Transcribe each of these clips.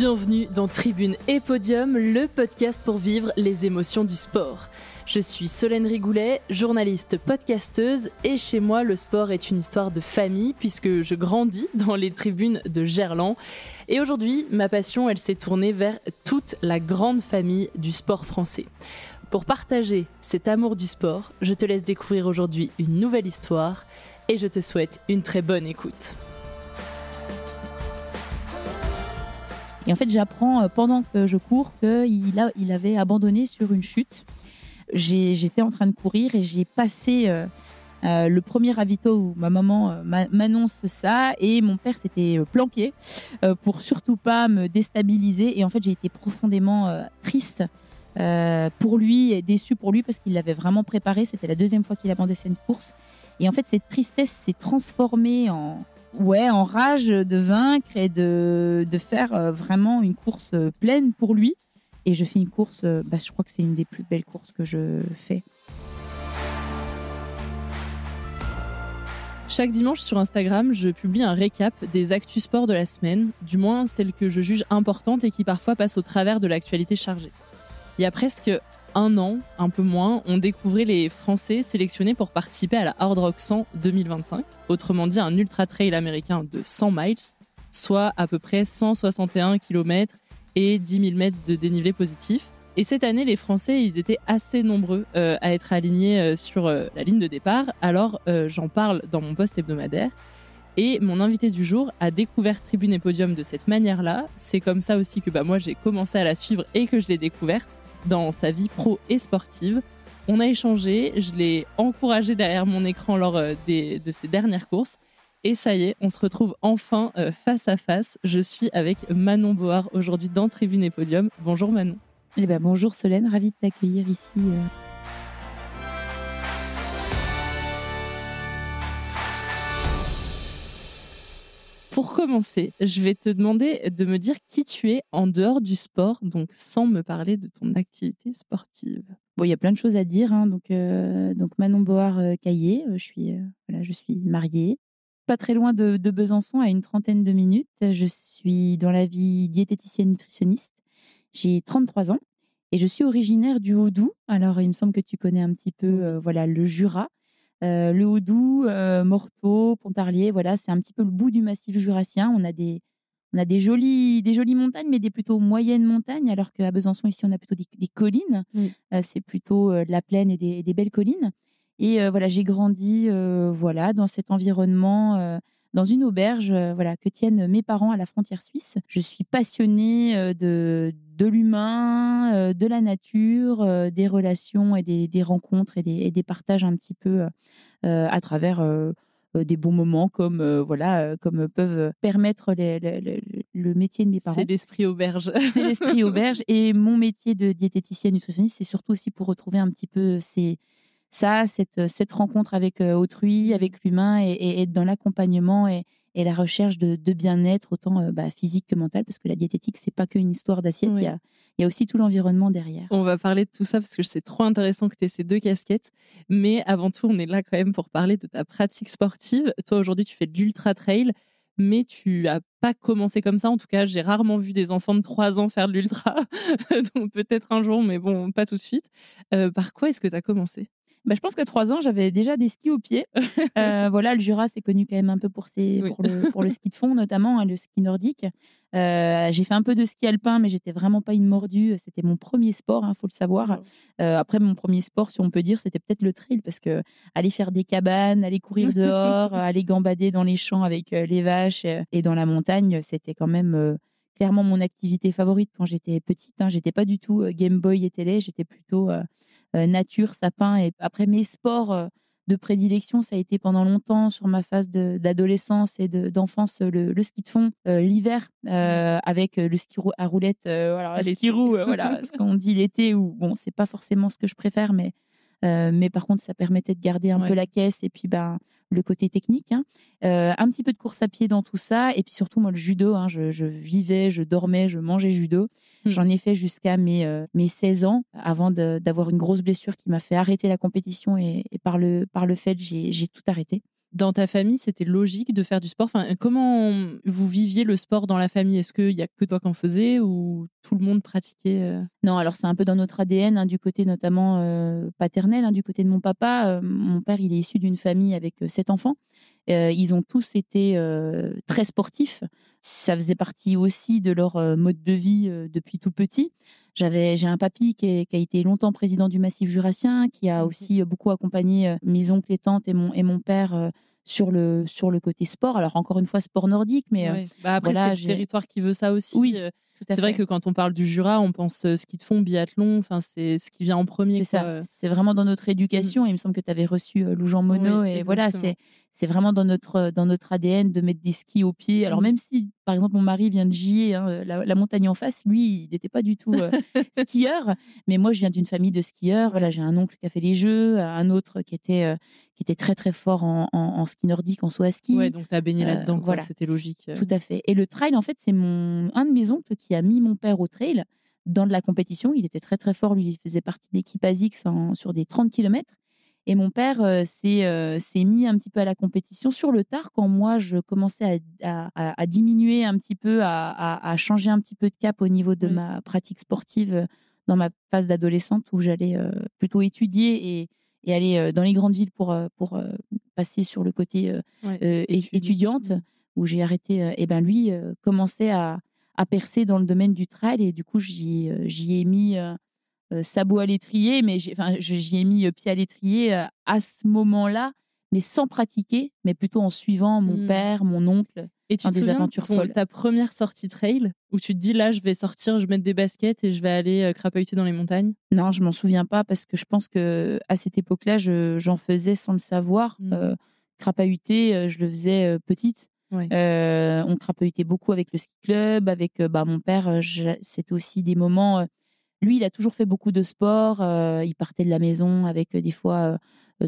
Bienvenue dans Tribune et Podium, le podcast pour vivre les émotions du sport. Je suis Solène Rigoulet, journaliste podcasteuse, et chez moi, le sport est une histoire de famille puisque je grandis dans les tribunes de Gerland. Et aujourd'hui, ma passion, elle s'est tournée vers toute la grande famille du sport français. Pour partager cet amour du sport, je te laisse découvrir aujourd'hui une nouvelle histoire et je te souhaite une très bonne écoute. Et en fait, j'apprends pendant que je cours qu'il avait abandonné sur une chute. J'étais en train de courir et j'ai passé le premier ravito où ma maman m'annonce ça et mon père s'était planqué pour surtout pas me déstabiliser. Et en fait, j'ai été profondément triste pour lui et déçue pour lui parce qu'il l'avait vraiment préparé. C'était la deuxième fois qu'il abandonnait une course. Et en fait, cette tristesse s'est transformée en rage de vaincre et de faire vraiment une course pleine pour lui. Et je fais une course, je crois que c'est une des plus belles courses que je fais. Chaque dimanche sur Instagram, je publie un récap des actus sport de la semaine, du moins celles que je juge importantes et qui parfois passent au travers de l'actualité chargée. Il y a presque un an, un peu moins, on découvrait les Français sélectionnés pour participer à la Hard Rock 100 2025, autrement dit un ultra trail américain de 100 miles, soit à peu près 161 km et 10 000 mètres de dénivelé positif. Et cette année, les Français, ils étaient assez nombreux à être alignés sur la ligne de départ. Alors, j'en parle dans mon post hebdomadaire. Et mon invité du jour a découvert Tribune et Podium de cette manière-là. C'est comme ça aussi que moi, j'ai commencé à la suivre et que je l'ai découverte dans sa vie pro et sportive. On a échangé, je l'ai encouragé derrière mon écran lors de ses dernières courses. Et ça y est, on se retrouve enfin face à face. Je suis avec Manon Board aujourd'hui dans Tribune et Podium. Bonjour Manon. Bonjour Solène, ravie de t'accueillir ici. Pour commencer, je vais te demander de me dire qui tu es en dehors du sport, donc sans me parler de ton activité sportive. Bon, il y a plein de choses à dire. Donc Manon Board Caillé, je suis mariée. Pas très loin de Besançon, à une trentaine de minutes. Je suis dans la vie diététicienne nutritionniste. J'ai 33 ans et je suis originaire du Haut-Doubs. Alors, il me semble que tu connais un petit peu le Jura. Le Haut-Doubs, Morteau, Pontarlier, c'est un petit peu le bout du massif jurassien. On a des jolies montagnes, mais des plutôt moyennes montagnes, alors qu'à Besançon, ici, on a plutôt des collines. C'est plutôt de la plaine et des belles collines. Et j'ai grandi dans cet environnement, dans une auberge que tiennent mes parents à la frontière suisse. Je suis passionnée de l'humain, de la nature, des relations et des rencontres et des partages un petit peu à travers des bons moments comme peuvent permettre le métier de mes parents. C'est l'esprit auberge. C'est l'esprit auberge. Et mon métier de diététicienne nutritionniste, c'est surtout aussi pour retrouver un petit peu cette rencontre avec autrui, avec l'humain et être dans l'accompagnement et la recherche de bien-être, autant physique que mental, parce que la diététique, c'est pas qu'une histoire d'assiette, il y a aussi tout l'environnement derrière. On va parler de tout ça parce que c'est trop intéressant que tu aies ces deux casquettes. Mais avant tout, on est là quand même pour parler de ta pratique sportive. Toi, aujourd'hui, tu fais de l'ultra-trail, mais tu n'as pas commencé comme ça. En tout cas, j'ai rarement vu des enfants de 3 ans faire de l'ultra. Donc peut-être un jour, mais bon, pas tout de suite. Par quoi est-ce que tu as commencé ? Je pense qu'à 3 ans, j'avais déjà des skis aux pieds. Le Jura, c'est connu quand même un peu pour le ski de fond, notamment, le ski nordique. J'ai fait un peu de ski alpin, mais j'étais vraiment pas une mordue. C'était mon premier sport, faut le savoir. Après, mon premier sport, si on peut dire, c'était peut-être le trail, parce que aller faire des cabanes, aller courir dehors, aller gambader dans les champs avec les vaches et dans la montagne, c'était quand même clairement mon activité favorite quand j'étais petite. J'étais pas du tout Game Boy et télé, j'étais plutôt nature, sapin. Et après, mes sports de prédilection, ça a été pendant longtemps, sur ma phase d'adolescence et d'enfance, le ski de fond, l'hiver, avec le ski à roulettes, le ski roue, ce qu'on dit l'été, où bon, c'est pas forcément ce que je préfère, mais par contre, ça permettait de garder un peu la caisse et puis le côté technique. Un petit peu de course à pied dans tout ça. Et puis surtout, moi, le judo, je vivais, je dormais, je mangeais judo. J'en ai fait jusqu'à mes 16 ans, avant d'avoir une grosse blessure qui m'a fait arrêter la compétition. Et par le fait, j'ai tout arrêté. dans ta famille, c'était logique de faire du sport? Enfin, comment vous viviez le sport dans la famille? Est-ce qu'il y a que toi qui en faisais ou tout le monde pratiquait? Non, alors c'est un peu dans notre ADN, hein, du côté notamment paternel, hein, du côté de mon papa. Mon père, il est issu d'une famille avec 7 enfants. Ils ont tous été très sportifs. Ça faisait partie aussi de leur mode de vie depuis tout petit. J'ai un papy qui a été longtemps président du Massif jurassien, qui a aussi beaucoup accompagné mes oncles et tantes et mon père sur le côté sport. Alors encore une fois, sport nordique, mais Ouais. Après, voilà, c'est le territoire qui veut ça aussi. Oui, tout à C'est vrai fait. que quand on parle du Jura, on pense ski de fond, biathlon. Enfin, c'est ce qui vient en premier. C'est ça. C'est vraiment dans notre éducation. Il me semble que tu avais reçu Lou-Jean Monod. Oui, Et voilà, exactement. c'est vraiment dans notre ADN de mettre des skis aux pieds. Alors, même si, par exemple, mon mari vient de Gier, hein, la montagne en face, lui, il n'était pas du tout skieur. Mais moi, je viens d'une famille de skieurs. Ouais. Voilà, j'ai un oncle qui a fait les Jeux, un autre qui était très, très fort en ski nordique, en saut à ski. Ouais, donc tu as baigné là-dedans, quoi. Voilà. C'était logique. Tout à fait. Et le trail, en fait, c'est un de mes oncles qui a mis mon père au trail dans de la compétition. Il était très, très fort. Lui, il faisait partie de l'équipe ASICS sur des 30 km. Et mon père s'est mis un petit peu à la compétition sur le tard quand moi, je commençais à diminuer un petit peu, à changer un petit peu de cap au niveau de ma pratique sportive dans ma phase d'adolescente où j'allais plutôt étudier et aller dans les grandes villes pour passer sur le côté étudiante où j'ai arrêté. Et ben lui commençait à percer dans le domaine du trail et du coup j'y ai mis sabot à l'étrier, mais j'y ai mis pied à l'étrier à ce moment-là, mais sans pratiquer, mais plutôt en suivant mon père, mon oncle. Et tu te des souviens aventures folles. ta première sortie trail où tu te dis là, je vais sortir, je vais mettre des baskets et je vais aller crapahuter dans les montagnes? Non, je m'en souviens pas parce que je pense que à cette époque-là, j'en faisais sans le savoir. Crapahuter, je le faisais petite. Ouais. On crapahutait beaucoup avec le ski club, avec mon père. C'était aussi des moments. Lui, il a toujours fait beaucoup de sport. Il partait de la maison avec des fois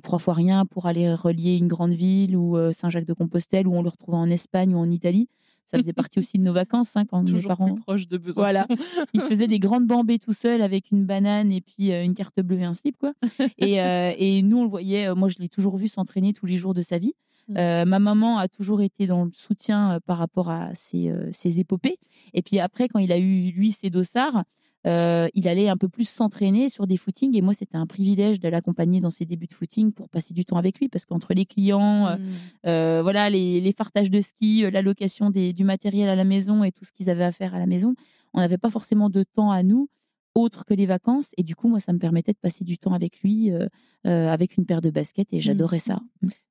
3 fois rien pour aller relier une grande ville ou Saint-Jacques-de-Compostelle, où on le retrouvait en Espagne ou en Italie. Ça faisait partie aussi de nos vacances, hein, quand Toujours mes parents. plus proche de Besançon. Voilà, il se faisait des grandes bambées tout seul avec une banane et puis une carte bleue et un slip, quoi. Et nous, on le voyait. Moi, je l'ai toujours vu s'entraîner tous les jours de sa vie. Ma maman a toujours été dans le soutien par rapport à ses épopées. Et puis après, quand il a eu, lui, ses dossards, il allait un peu plus s'entraîner sur des footings. Et moi, c'était un privilège de l'accompagner dans ses débuts de footing pour passer du temps avec lui. Parce qu'entre les clients, voilà, les fartages de ski, l'allocation du matériel à la maison et tout ce qu'ils avaient à faire à la maison, on n'avait pas forcément de temps à nous, autre que les vacances. Et du coup, moi, ça me permettait de passer du temps avec lui, avec une paire de baskets. Et j'adorais ça.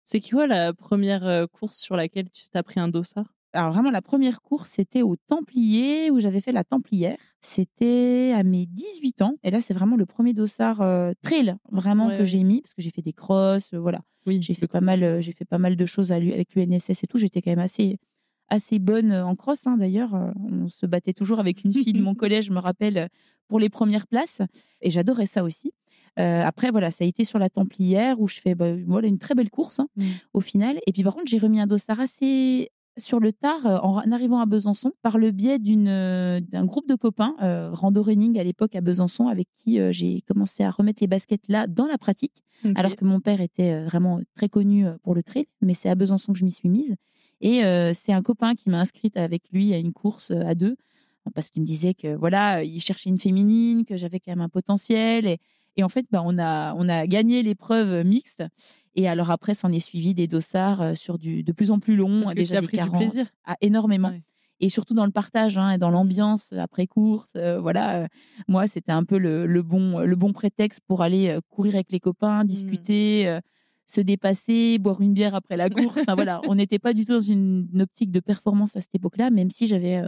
C'est quoi la première course sur laquelle tu t'as pris un dossard? Alors vraiment, la première course, c'était au Templier, où j'avais fait la Templière. C'était à mes 18 ans. Et là, c'est vraiment le premier dossard trail, vraiment, que j'ai mis, parce que j'ai fait des crosses, voilà. Oui, j'ai fait pas mal de choses avec l'UNSS et tout. J'étais quand même assez bonne en cross, hein, d'ailleurs. On se battait toujours avec une fille de mon collège, je me rappelle, pour les premières places. Et j'adorais ça aussi. Après, voilà, ça a été sur la Templière où je fais voilà, une très belle course, hein, au final. Et puis, par contre, j'ai remis un dossard assez sur le tard en arrivant à Besançon par le biais d'un groupe de copains, Rando Running à l'époque à Besançon, avec qui j'ai commencé à remettre les baskets là dans la pratique, alors que mon père était vraiment très connu pour le trail, mais c'est à Besançon que je m'y suis mise. Et c'est un copain qui m'a inscrite avec lui à une course à deux, parce qu'il me disait que voilà, il cherchait une féminine, que j'avais quand même un potentiel. Et en fait, on a gagné l'épreuve mixte. Et alors après, s'en est suivi des dossards sur de plus en plus long, Parce que déjà tu as des pris 40, du plaisir. Énormément. Ouais. Et surtout dans le partage, hein, et dans l'ambiance après course. Voilà, moi, c'était un peu le bon prétexte pour aller courir avec les copains, discuter, se dépasser, boire une bière après la course. Enfin, voilà, on n'était pas du tout dans une optique de performance à cette époque-là, même si j'avais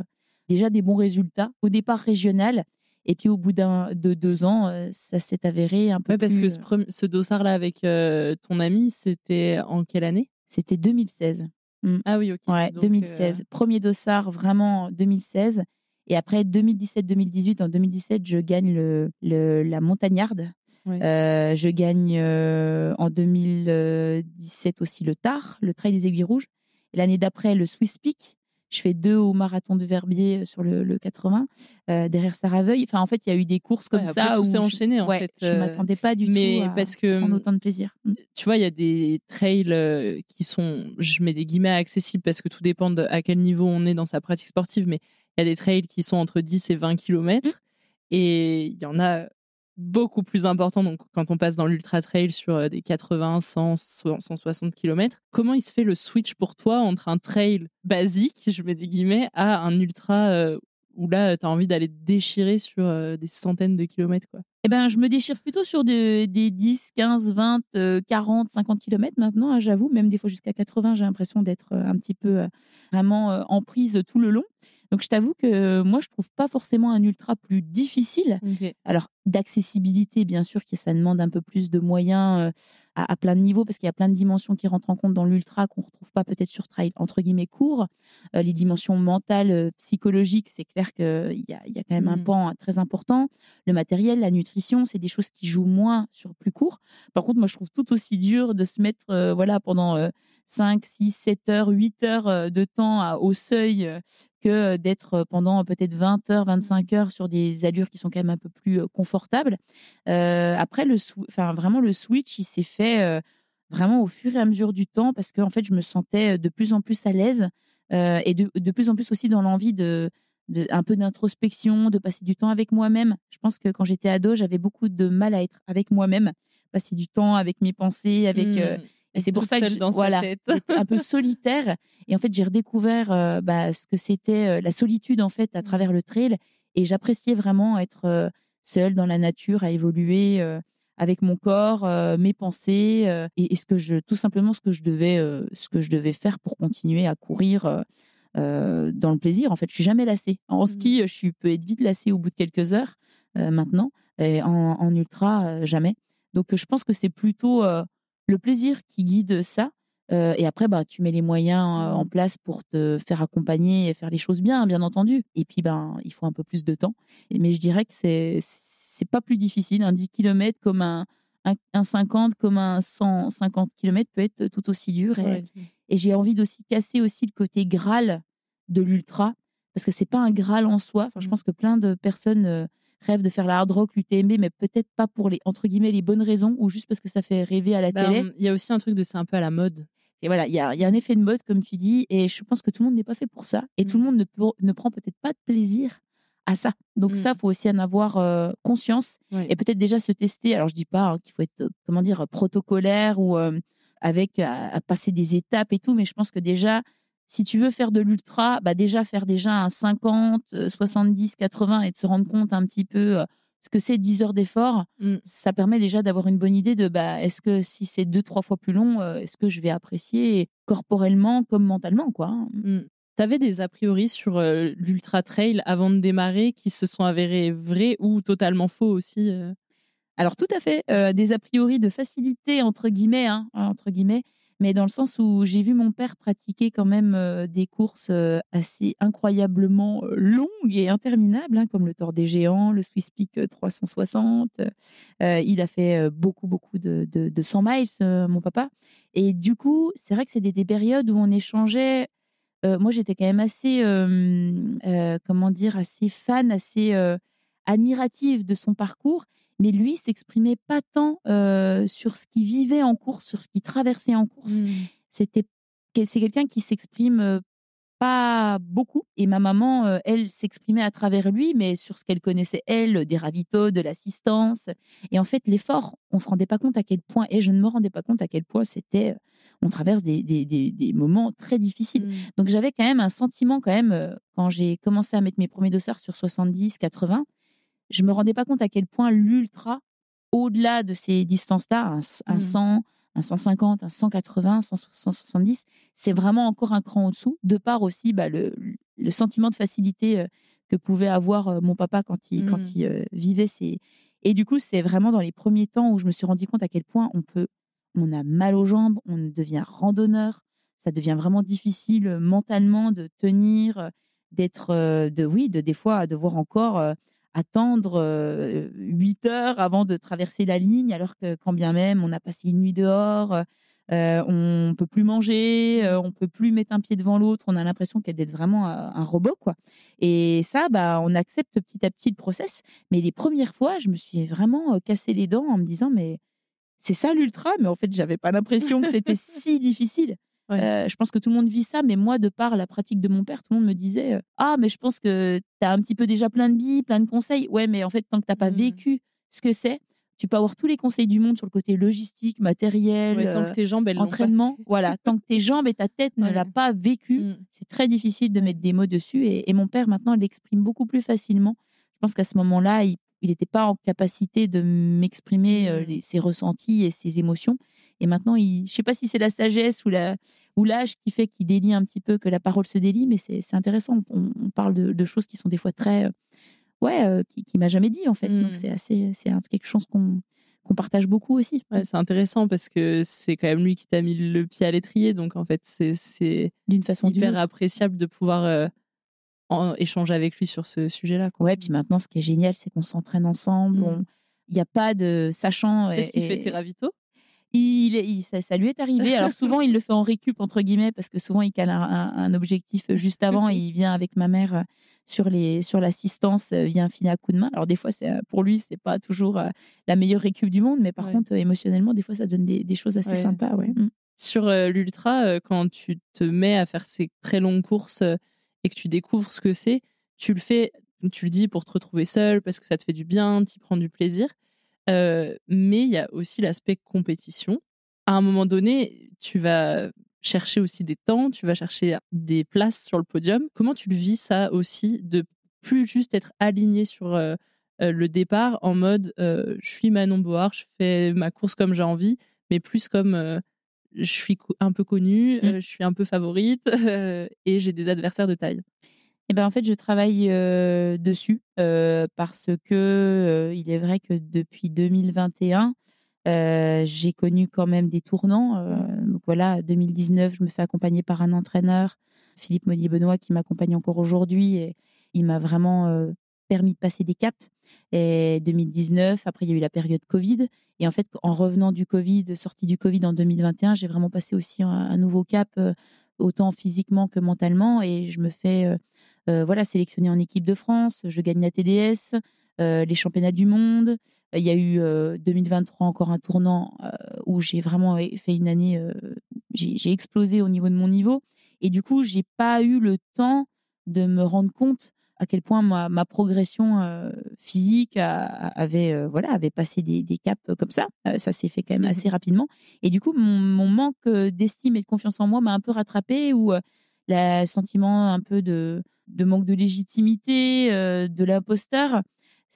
déjà des bons résultats au départ régional. Et puis au bout de 2 ans, ça s'est avéré un peu parce plus... que ce dossard-là avec ton ami, c'était en quelle année? C'était 2016. Ah oui, ok. Ouais, Donc, 2016. Premier dossard, vraiment 2016. Et après 2017-2018, en 2017, je gagne la montagnarde. Ouais. Je gagne en 2017 aussi le Tard, le Trail des Aiguilles Rouges. Et l'année d'après, le Swiss Peak. Je fais 2 au marathon de Verbier sur le 80, derrière Saraveuil. Enfin, en fait, il y a eu des courses comme après, ça tout où s'est enchaîné en fait. je m'attendais pas du tout Mais à parce que prendre autant de plaisir. tu vois, il y a des trails qui sont, je mets des guillemets, accessibles parce que tout dépend de à quel niveau on est dans sa pratique sportive, mais il y a des trails qui sont entre 10 et 20 kilomètres et il y en a beaucoup plus importants. Donc, quand on passe dans l'ultra trail sur des 80, 100, 160 kilomètres, comment il se fait le switch pour toi entre un trail basique, je mets des guillemets, à un ultra où là, tu as envie d'aller te déchirer sur des centaines de kilomètres, quoi? Eh ben, je me déchire plutôt sur des 10, 15, 20, 40, 50 kilomètres maintenant, hein, j'avoue. Même des fois jusqu'à 80, j'ai l'impression d'être un petit peu vraiment en prise tout le long. Donc, je t'avoue que moi, je trouve pas forcément un ultra plus difficile. Ok. Alors, d'accessibilité, bien sûr, que ça demande un peu plus de moyens à plein de niveaux, parce qu'il y a plein de dimensions qui rentrent en compte dans l'ultra qu'on retrouve pas peut-être sur trail, entre guillemets, court. Les dimensions mentales, psychologiques, c'est clair qu'il y a quand même un pan très important. Le matériel, la nutrition, c'est des choses qui jouent moins sur plus court. Par contre, moi, je trouve tout aussi dur de se mettre voilà, pendant 5, 6, 7 heures, 8 heures de temps au seuil que d'être pendant peut-être 20 heures, 25 heures sur des allures qui sont quand même un peu plus confortables. Après, vraiment, le switch, il s'est fait vraiment au fur et à mesure du temps parce que en fait, je me sentais de plus en plus à l'aise et de plus en plus aussi dans l'envie un peu d'introspection, de passer du temps avec moi-même. Je pense que quand j'étais ado, j'avais beaucoup de mal à être avec moi-même, passer du temps avec mes pensées, avec et c'est pour ça que dans sa tête. j'étais un peu solitaire. Et en fait, j'ai redécouvert ce que c'était la solitude en fait à travers le trail. Et j'appréciais vraiment être seule dans la nature, à évoluer avec mon corps, mes pensées et tout simplement ce que je devais faire pour continuer à courir. Dans le plaisir, en fait, je suis jamais lassée. En ski, je peux être vite lassée au bout de quelques heures maintenant, et en ultra, jamais. Donc, je pense que c'est plutôt le plaisir qui guide ça. Et après, bah, tu mets les moyens en place pour te faire accompagner et faire les choses bien, bien entendu. Et puis, ben, il faut un peu plus de temps. Mais je dirais que c'est pas plus difficile. Un 10 kilomètres comme un 50, comme un 150 kilomètres peut être tout aussi dur. Ouais. Et j'ai envie d'aussi casser aussi le côté Graal de l'ultra, parce que c'est pas un Graal en soi. Enfin, je pense que plein de personnes rêvent de faire la hard rock, l'UTMB, mais peut-être pas pour les, entre guillemets, les bonnes raisons, ou juste parce que ça fait rêver à la télé. Il y a aussi un truc de c'est un peu à la mode. Et voilà, il y a un effet de mode, comme tu dis, et je pense que tout le monde n'est pas fait pour ça. Et tout le monde ne prend peut-être pas de plaisir à ça. Donc ça, il faut aussi en avoir conscience et peut-être déjà se tester. Alors, je dis pas qu'il faut être, comment dire, protocolaire ou avec à passer des étapes et tout, mais je pense que déjà, si tu veux faire de l'ultra, bah déjà faire déjà un 50, 70, 80 et de se rendre compte un petit peu ce que c'est 10 heures d'effort, ça permet déjà d'avoir une bonne idée de est-ce que si c'est 2-3 fois plus long, est-ce que je vais apprécier corporellement comme mentalement, quoi. Tu avais des a priori sur l'ultra trail avant de démarrer qui se sont avérés vrais ou totalement faux aussi Alors tout à fait, des a priori de facilité entre guillemets, mais dans le sens où j'ai vu mon père pratiquer quand même des courses assez incroyablement longues et interminables, hein, comme le Tour des Géants, le Swiss Peak 360. Il a fait beaucoup, beaucoup de 100 miles, mon papa. Et du coup, c'est vrai que c'est des périodes où on échangeait. Moi, j'étais quand même assez, comment dire, assez fan, assez admirative de son parcours. Mais lui s'exprimait pas tant sur ce qu'il vivait en course, sur ce qu'il traversait en course. C'est quelqu'un qui s'exprime pas beaucoup. Et ma maman, elle, s'exprimait à travers lui, mais sur ce qu'elle connaissait, elle, des ravitaux, de l'assistance. Et en fait, l'effort, on se rendait pas compte à quel point, et je ne me rendais pas compte à quel point c'était. On traverse des moments très difficiles. Donc j'avais quand même un sentiment, quand même, quand j'ai commencé à mettre mes premiers dossards sur 70, 80, je me rendais pas compte à quel point l'ultra, au-delà de ces distances-là, un 100, un 150, un 180, 170, c'est vraiment encore un cran au-dessous, de par aussi le sentiment de facilité que pouvait avoir mon papa quand il vivait ces. Et du coup, c'est vraiment dans les premiers temps où je me suis rendu compte à quel point on a mal aux jambes, on devient randonneur, ça devient vraiment difficile mentalement de tenir, d'être, de des fois devoir encore attendre 8 heures avant de traverser la ligne, alors que quand bien même on a passé une nuit dehors, on peut plus manger, on peut plus mettre un pied devant l'autre. On a l'impression d'être vraiment un robot, quoi. Et ça, on accepte petit à petit le process. Mais les premières fois, je me suis vraiment cassé les dents en me disant, mais c'est ça l'ultra, mais en fait, j'avais pas l'impression que c'était si difficile. Ouais. Je pense que tout le monde vit ça, mais moi, de par la pratique de mon père, tout le monde me disait ah, mais je pense que tu as un petit peu déjà plein de billes, plein de conseils. Ouais, mais en fait, tant que tu n'as pas vécu ce que c'est, tu peux avoir tous les conseils du monde sur le côté logistique, matériel, Ouais, tant que tes jambes, elles l'ont pas entraînement. fait. Voilà, tant que tes jambes et ta tête ne l'a pas vécu, c'est très difficile de mettre des mots dessus. Et mon père, maintenant, l'exprime beaucoup plus facilement. Je pense qu'à ce moment-là, il n'était pas en capacité de m'exprimer ses ressentis et ses émotions. Et maintenant, je ne sais pas si c'est la sagesse ou l'âge qui fait qu'il délie un petit peu, que la parole se délie, mais c'est intéressant. On parle de choses qui sont des fois très... qui m'a jamais dit, en fait. Donc, c'est quelque chose qu'on partage beaucoup aussi. Ouais, c'est intéressant parce que c'est quand même lui qui t'a mis le pied à l'étrier. Donc, en fait, c'est d'une façon hyper appréciable de pouvoir échanger avec lui sur ce sujet-là, quoi. Ouais, puis maintenant, ce qui est génial, c'est qu'on s'entraîne ensemble. Il n'y a pas de sachant. Peut-être qu'il fait tes ravitaux. Ça lui est arrivé. Alors souvent, il le fait en récup, entre guillemets, parce que souvent, il cale un objectif juste avant et il vient avec ma mère sur l'assistance via un filet à coups de main. Alors des fois, pour lui, c'est pas toujours la meilleure récup du monde, mais par contre, émotionnellement, des fois, ça donne des choses assez sympas. Ouais. Sur l'ultra, quand tu te mets à faire ces très longues courses et que tu découvres ce que c'est, tu le dis pour te retrouver seule, parce que ça te fait du bien, tu prends du plaisir. Mais il y a aussi l'aspect compétition. À un moment donné, tu vas chercher aussi des temps, tu vas chercher des places sur le podium. Comment tu le vis, ça aussi, de plus juste être aligné sur le départ en mode je suis Manon Board, je fais ma course comme j'ai envie, mais plus comme je suis un peu connue, je suis un peu favorite et j'ai des adversaires de taille. Eh ben, en fait, je travaille dessus parce que il est vrai que depuis 2021, j'ai connu quand même des tournants. Donc voilà, 2019, je me fais accompagner par un entraîneur, Philippe Monnier-Benoît, qui m'accompagne encore aujourd'hui. Et il m'a vraiment permis de passer des caps. Et 2019, après, il y a eu la période Covid. Et en fait, en revenant du Covid, sortie du Covid en 2021, j'ai vraiment passé aussi un nouveau cap, autant physiquement que mentalement. Et je me fais sélectionner en équipe de France. Je gagne la TDS, les championnats du monde. Il y a eu 2023 encore un tournant où j'ai vraiment fait une année, j'ai explosé au niveau de mon niveau. Et du coup, j'ai pas eu le temps de me rendre compte à quel point ma progression physique avait passé des caps comme ça. Ça s'est fait quand même assez rapidement. Et du coup, mon manque d'estime et de confiance en moi m'a un peu rattrapée, ou le sentiment un peu de manque de légitimité, de l'imposteur.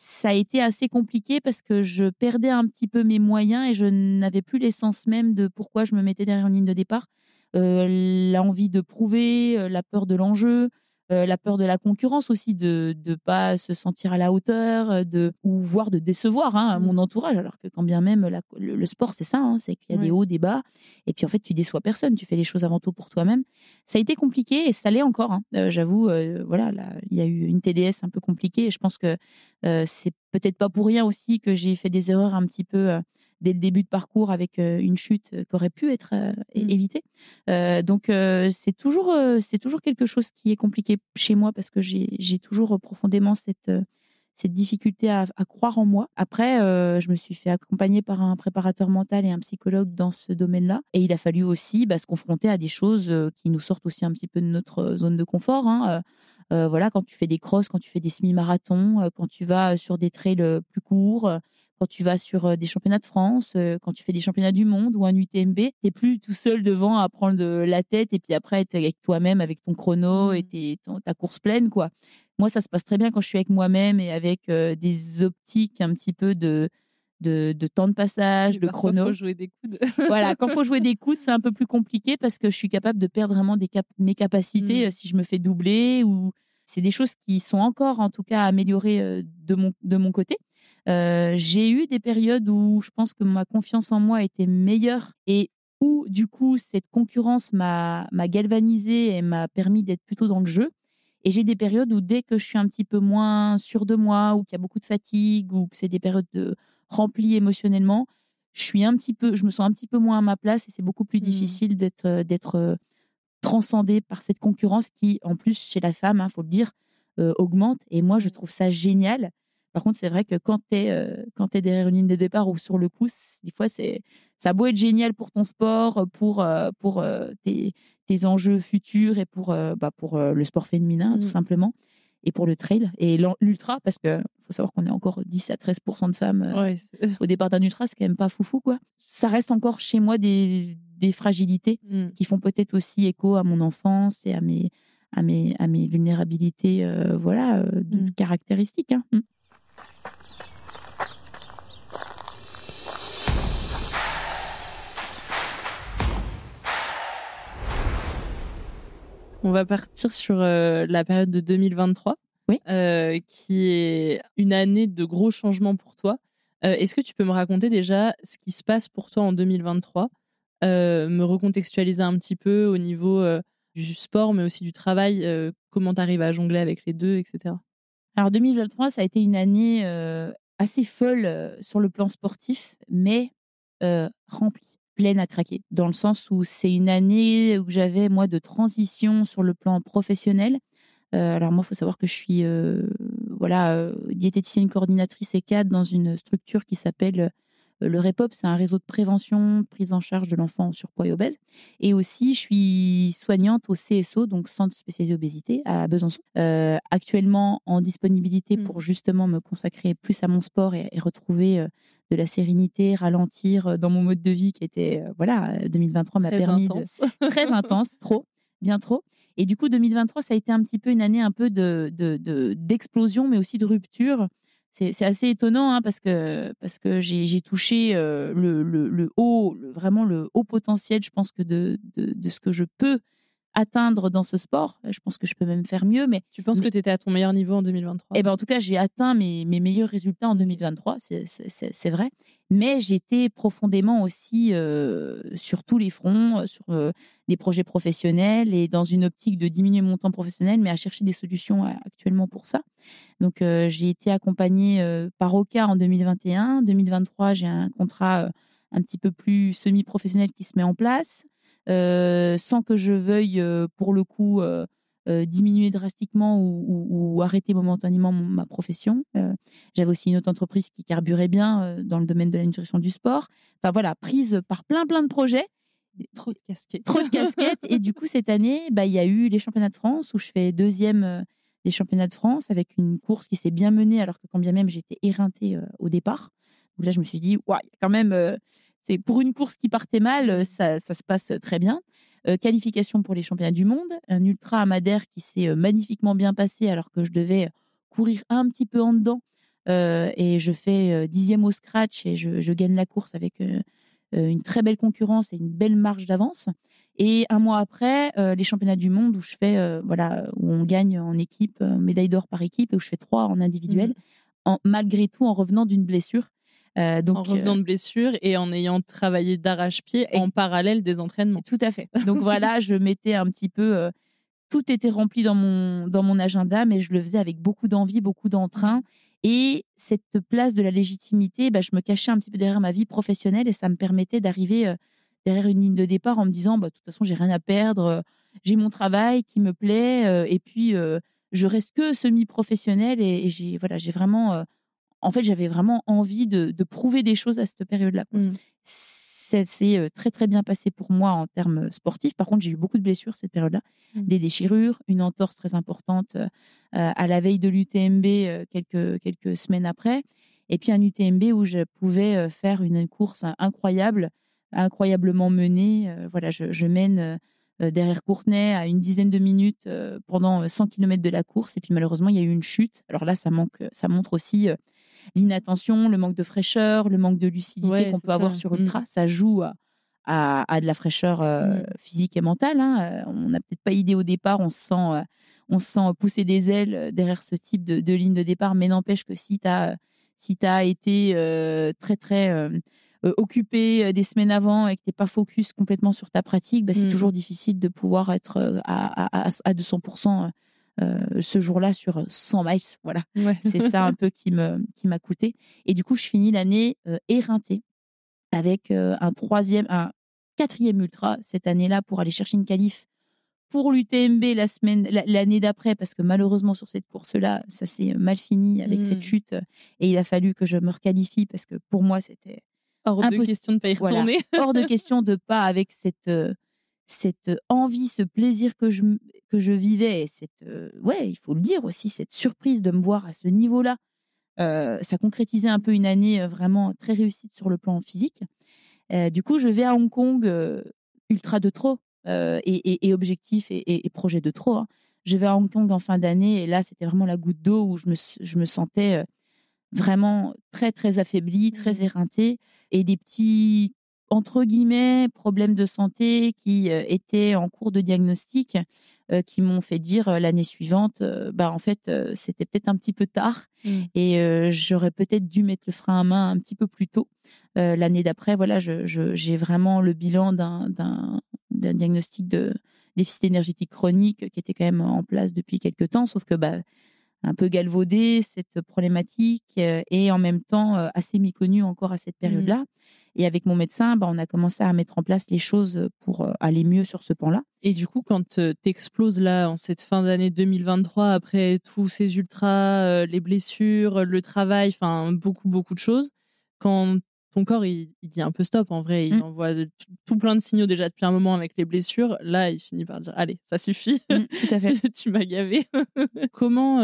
Ça a été assez compliqué parce que je perdais un petit peu mes moyens et je n'avais plus l'essence même de pourquoi je me mettais derrière une ligne de départ. L'envie de prouver, la peur de l'enjeu, la peur de la concurrence aussi, de ne pas se sentir à la hauteur, ou voire de décevoir mon entourage. Alors que quand bien même le sport, c'est ça, c'est qu'il y a des hauts, des bas. Et puis en fait, tu déçois personne, tu fais les choses avant tout pour toi-même. Ça a été compliqué et ça l'est encore. J'avoue, il y a eu une TDS un peu compliquée et je pense que c'est peut-être pas pour rien aussi que j'ai fait des erreurs un petit peu dès le début de parcours, avec une chute qui aurait pu être évitée. Donc c'est toujours quelque chose qui est compliqué chez moi parce que j'ai toujours profondément cette difficulté à croire en moi. Après, je me suis fait accompagner par un préparateur mental et un psychologue dans ce domaine-là. Et il a fallu aussi se confronter à des choses qui nous sortent aussi un petit peu de notre zone de confort. Quand tu fais des crosses, quand tu fais des semi-marathons, quand tu vas sur des trails plus courts, quand tu vas sur des championnats de France, quand tu fais des championnats du monde ou un UTMB, tu n'es plus tout seul devant à prendre la tête et puis après être avec toi-même, avec ton chrono et ta course pleine, quoi. Moi, ça se passe très bien quand je suis avec moi-même et avec des optiques un petit peu de temps de passage, de chrono. Quand il faut jouer des coudes. Voilà, quand il faut jouer des coudes, c'est un peu plus compliqué parce que je suis capable de perdre vraiment mes capacités si je me fais doubler, ou c'est des choses qui sont encore, en tout cas, améliorées de mon côté. J'ai eu des périodes où je pense que ma confiance en moi était meilleure et où, du coup, cette concurrence m'a galvanisée et m'a permis d'être plutôt dans le jeu. Et j'ai des périodes où, dès que je suis un petit peu moins sûre de moi, ou qu'il y a beaucoup de fatigue, ou que c'est des périodes remplies émotionnellement, je me sens un petit peu moins à ma place et c'est beaucoup plus difficile d'être transcendée par cette concurrence qui, en plus, chez la femme, faut le dire, augmente. Et moi, je trouve ça génial. Par contre, c'est vrai que quand tu es derrière une ligne de départ ou sur le coup, des fois, ça a beau être génial pour ton sport, pour tes enjeux futurs et pour le sport féminin, tout simplement, et pour le trail et l'ultra, parce qu'il faut savoir qu'on est encore 10 à 13% de femmes au départ d'un ultra, c'est quand même pas foufou, quoi. Ça reste encore chez moi des fragilités qui font peut-être aussi écho à mon enfance et à mes vulnérabilités caractéristiques. On va partir sur la période de 2023, qui est une année de gros changements pour toi. Est-ce que tu peux me raconter déjà ce qui se passe pour toi en 2023, me recontextualiser un petit peu au niveau du sport, mais aussi du travail, comment tu arrives à jongler avec les deux, etc. Alors 2023, ça a été une année assez folle sur le plan sportif, mais remplie, pleine à craquer, dans le sens où c'est une année où j'avais, moi, de transition sur le plan professionnel. Alors moi, il faut savoir que je suis diététicienne coordinatrice ECAD dans une structure qui s'appelle le REPOP. C'est un réseau de prévention, de prise en charge de l'enfant en surpoids et obèse. Et aussi, je suis soignante au CSO, donc Centre spécialisé obésité à Besançon. Actuellement en disponibilité pour justement me consacrer plus à mon sport et retrouver de la sérénité, ralentir dans mon mode de vie qui était, 2023 m'a permis très intense, bien trop. Et du coup, 2023, ça a été un petit peu une année un peu d'explosion, mais aussi de rupture. C'est assez étonnant parce que j'ai touché vraiment le haut potentiel, je pense, que de ce que je peux atteindre dans ce sport. Je pense que je peux même faire mieux. Mais tu penses que tu étais à ton meilleur niveau en 2023? En tout cas, j'ai atteint mes meilleurs résultats en 2023, c'est vrai. Mais j'étais profondément aussi sur tous les fronts, sur des projets professionnels et dans une optique de diminuer mon temps professionnel, mais à chercher des solutions actuellement pour ça. Donc, j'ai été accompagnée par Oka en 2021. 2023, j'ai un contrat un petit peu plus semi-professionnel qui se met en place, sans que je veuille, pour le coup, diminuer drastiquement ou arrêter momentanément ma profession. J'avais aussi une autre entreprise qui carburait bien dans le domaine de la nutrition du sport. Enfin voilà, prise par plein de projets. Trop de casquettes. Trop de casquettes. Et du coup, cette année, il y a eu les championnats de France où je fais deuxième des championnats de France avec une course qui s'est bien menée alors que quand bien même j'étais éreintée au départ. Donc là, je me suis dit, ouais, quand même, c'est pour une course qui partait mal, ça se passe très bien. Qualification pour les championnats du monde, un ultra à Madère qui s'est magnifiquement bien passé alors que je devais courir un petit peu en dedans. Et je fais 10e au scratch et je gagne la course avec une très belle concurrence et une belle marge d'avance. Et un mois après, les championnats du monde où je fais, où on gagne en équipe, médaille d'or par équipe, et où je fais 3 en individuel, malgré tout en revenant d'une blessure. En revenant de blessure et en ayant travaillé d'arrache-pied en parallèle des entraînements. Tout à fait. Donc voilà, je mettais un petit peu... tout était rempli dans mon agenda, mais je le faisais avec beaucoup d'envie, beaucoup d'entrain. Et cette place de la légitimité, je me cachais un petit peu derrière ma vie professionnelle et ça me permettait d'arriver derrière une ligne de départ en me disant, de toute façon, j'ai rien à perdre, j'ai mon travail qui me plaît, et puis je reste que semi-professionnelle et j'ai vraiment... en fait, j'avais vraiment envie de prouver des choses à cette période-là. Ça s'est très, très bien passé pour moi en termes sportifs. Par contre, j'ai eu beaucoup de blessures cette période-là. Des déchirures, une entorse très importante à la veille de l'UTMB quelques semaines après. Et puis un UTMB où je pouvais faire une course incroyablement menée. Je mène derrière Courtenay à une dizaine de minutes pendant 100 km de la course. Et puis malheureusement, il y a eu une chute. Alors là, ça montre aussi... l'inattention, le manque de fraîcheur, le manque de lucidité qu'on peut avoir sur ultra, ça joue à de la fraîcheur physique et mentale. On n'a peut-être pas idée au départ, on se sent pousser des ailes derrière ce type de ligne de départ, mais n'empêche que si tu as été très très occupé des semaines avant et que tu n'es pas focus complètement sur ta pratique, c'est toujours difficile de pouvoir être à 200% ce jour-là sur 100 miles. Voilà. Ouais. C'est ça un peu qui m'a coûté. Et du coup, je finis l'année éreintée. avec un quatrième ultra cette année-là pour aller chercher une qualif pour l'UTMB l'année d'après, parce que malheureusement sur cette course-là, ça s'est mal fini avec cette chute et il a fallu que je me requalifie parce que pour moi c'était hors de question de pas y voilà, retourner. hors de question de pas avec cette envie, ce plaisir que je vivais et ouais, il faut le dire aussi, cette surprise de me voir à ce niveau-là. Ça concrétisait un peu une année vraiment très réussite sur le plan physique. Du coup, je vais à Hong Kong, ultra de trop, et objectif et projet de trop, hein. Je vais à Hong Kong en fin d'année et là, c'était vraiment la goutte d'eau où je me sentais vraiment très, très affaiblie, très éreintée et des petits, entre guillemets, «problèmes de santé» qui étaient en cours de diagnostic, qui m'ont fait dire, l'année suivante, bah, en fait, c'était peut-être un petit peu tard et j'aurais peut-être dû mettre le frein à main un petit peu plus tôt. L'année d'après, voilà, j'ai vraiment le bilan d'un diagnostic de déficit énergétique chronique qui était quand même en place depuis quelque temps, sauf que, bah, un peu galvaudée, cette problématique, et en même temps, assez méconnue encore à cette période-là. Et avec mon médecin, bah, on a commencé à mettre en place les choses pour aller mieux sur ce pan-là. Et du coup, quand tu exploses là, en cette fin d'année 2023, après tous ces ultras, les blessures, le travail, enfin beaucoup, beaucoup de choses, quand ton corps il dit un peu stop, en vrai, il envoie tout plein de signaux déjà depuis un moment avec les blessures. Là, il finit par dire allez, ça suffit, Tout à fait. tu m'as gavé. Comment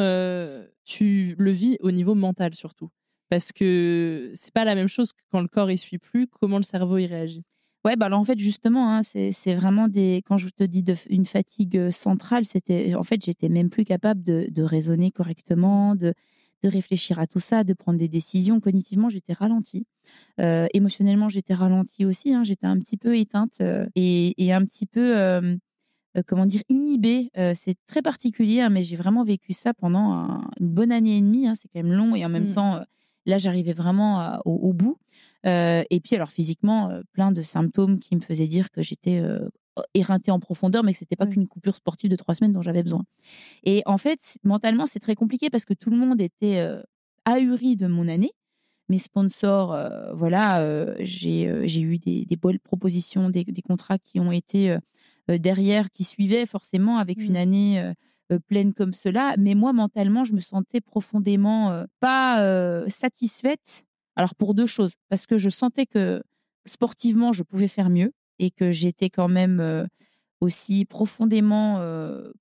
tu le vis au niveau mental surtout? Parce que c'est pas la même chose que quand le corps il suit plus, comment le cerveau il réagit? Ouais, bah, alors, en fait, justement, hein, c'est vraiment quand je te dis une fatigue centrale, c'était, en fait, j'étais même plus capable de raisonner correctement, de réfléchir à tout ça, de prendre des décisions. Cognitivement, j'étais ralentie. Émotionnellement, j'étais ralentie aussi, hein. J'étais un petit peu éteinte, et un petit peu, comment dire? Inhibée. C'est très particulier, hein, mais j'ai vraiment vécu ça pendant une bonne année et demie, hein. C'est quand même long et en même temps, là, j'arrivais vraiment au bout. Et puis alors physiquement, plein de symptômes qui me faisaient dire que j'étais, éreintée en profondeur, mais que c'était pas qu'une coupure sportive de 3 semaines dont j'avais besoin. Et en fait, mentalement, c'est très compliqué parce que tout le monde était, ahuri de mon année. Mes sponsors, voilà, j'ai eu des belles propositions, des contrats qui ont été, derrière, qui suivaient forcément avec une année, pleine comme cela. Mais moi, mentalement, je me sentais profondément, pas, satisfaite. Alors pour 2 choses, parce que je sentais que sportivement, je pouvais faire mieux et que j'étais quand même, aussi profondément,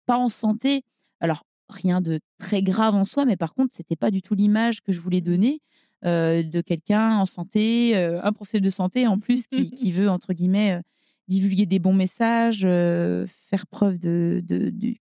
pas en santé. Alors rien de très grave en soi, mais par contre, c'était pas du tout l'image que je voulais donner, de quelqu'un en santé, un professionnel de santé en plus qui veut entre guillemets, divulguer des bons messages, faire preuve de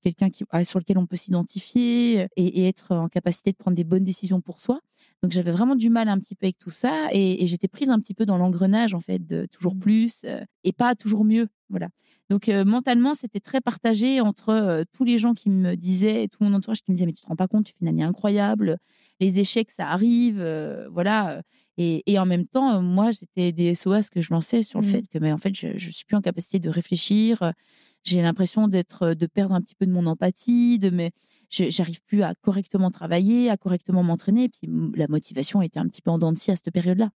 quelqu'un sur lequel on peut s'identifier, et être en capacité de prendre des bonnes décisions pour soi. Donc j'avais vraiment du mal un petit peu avec tout ça et j'étais prise un petit peu dans l'engrenage en fait de toujours plus, et pas toujours mieux, voilà. Donc mentalement, c'était très partagé entre, tous les gens qui me disaient, tout mon entourage qui me disait: «Mais tu te rends pas compte, tu fais une année incroyable, les échecs ça arrive, voilà», et en même temps, moi j'étais des SOS que je lançais sur le fait que, mais en fait, je suis plus en capacité de réfléchir, j'ai l'impression de perdre un petit peu de mon empathie, j'arrive plus à correctement travailler, à correctement m'entraîner et puis la motivation était un petit peu en dents de scie à cette période-là.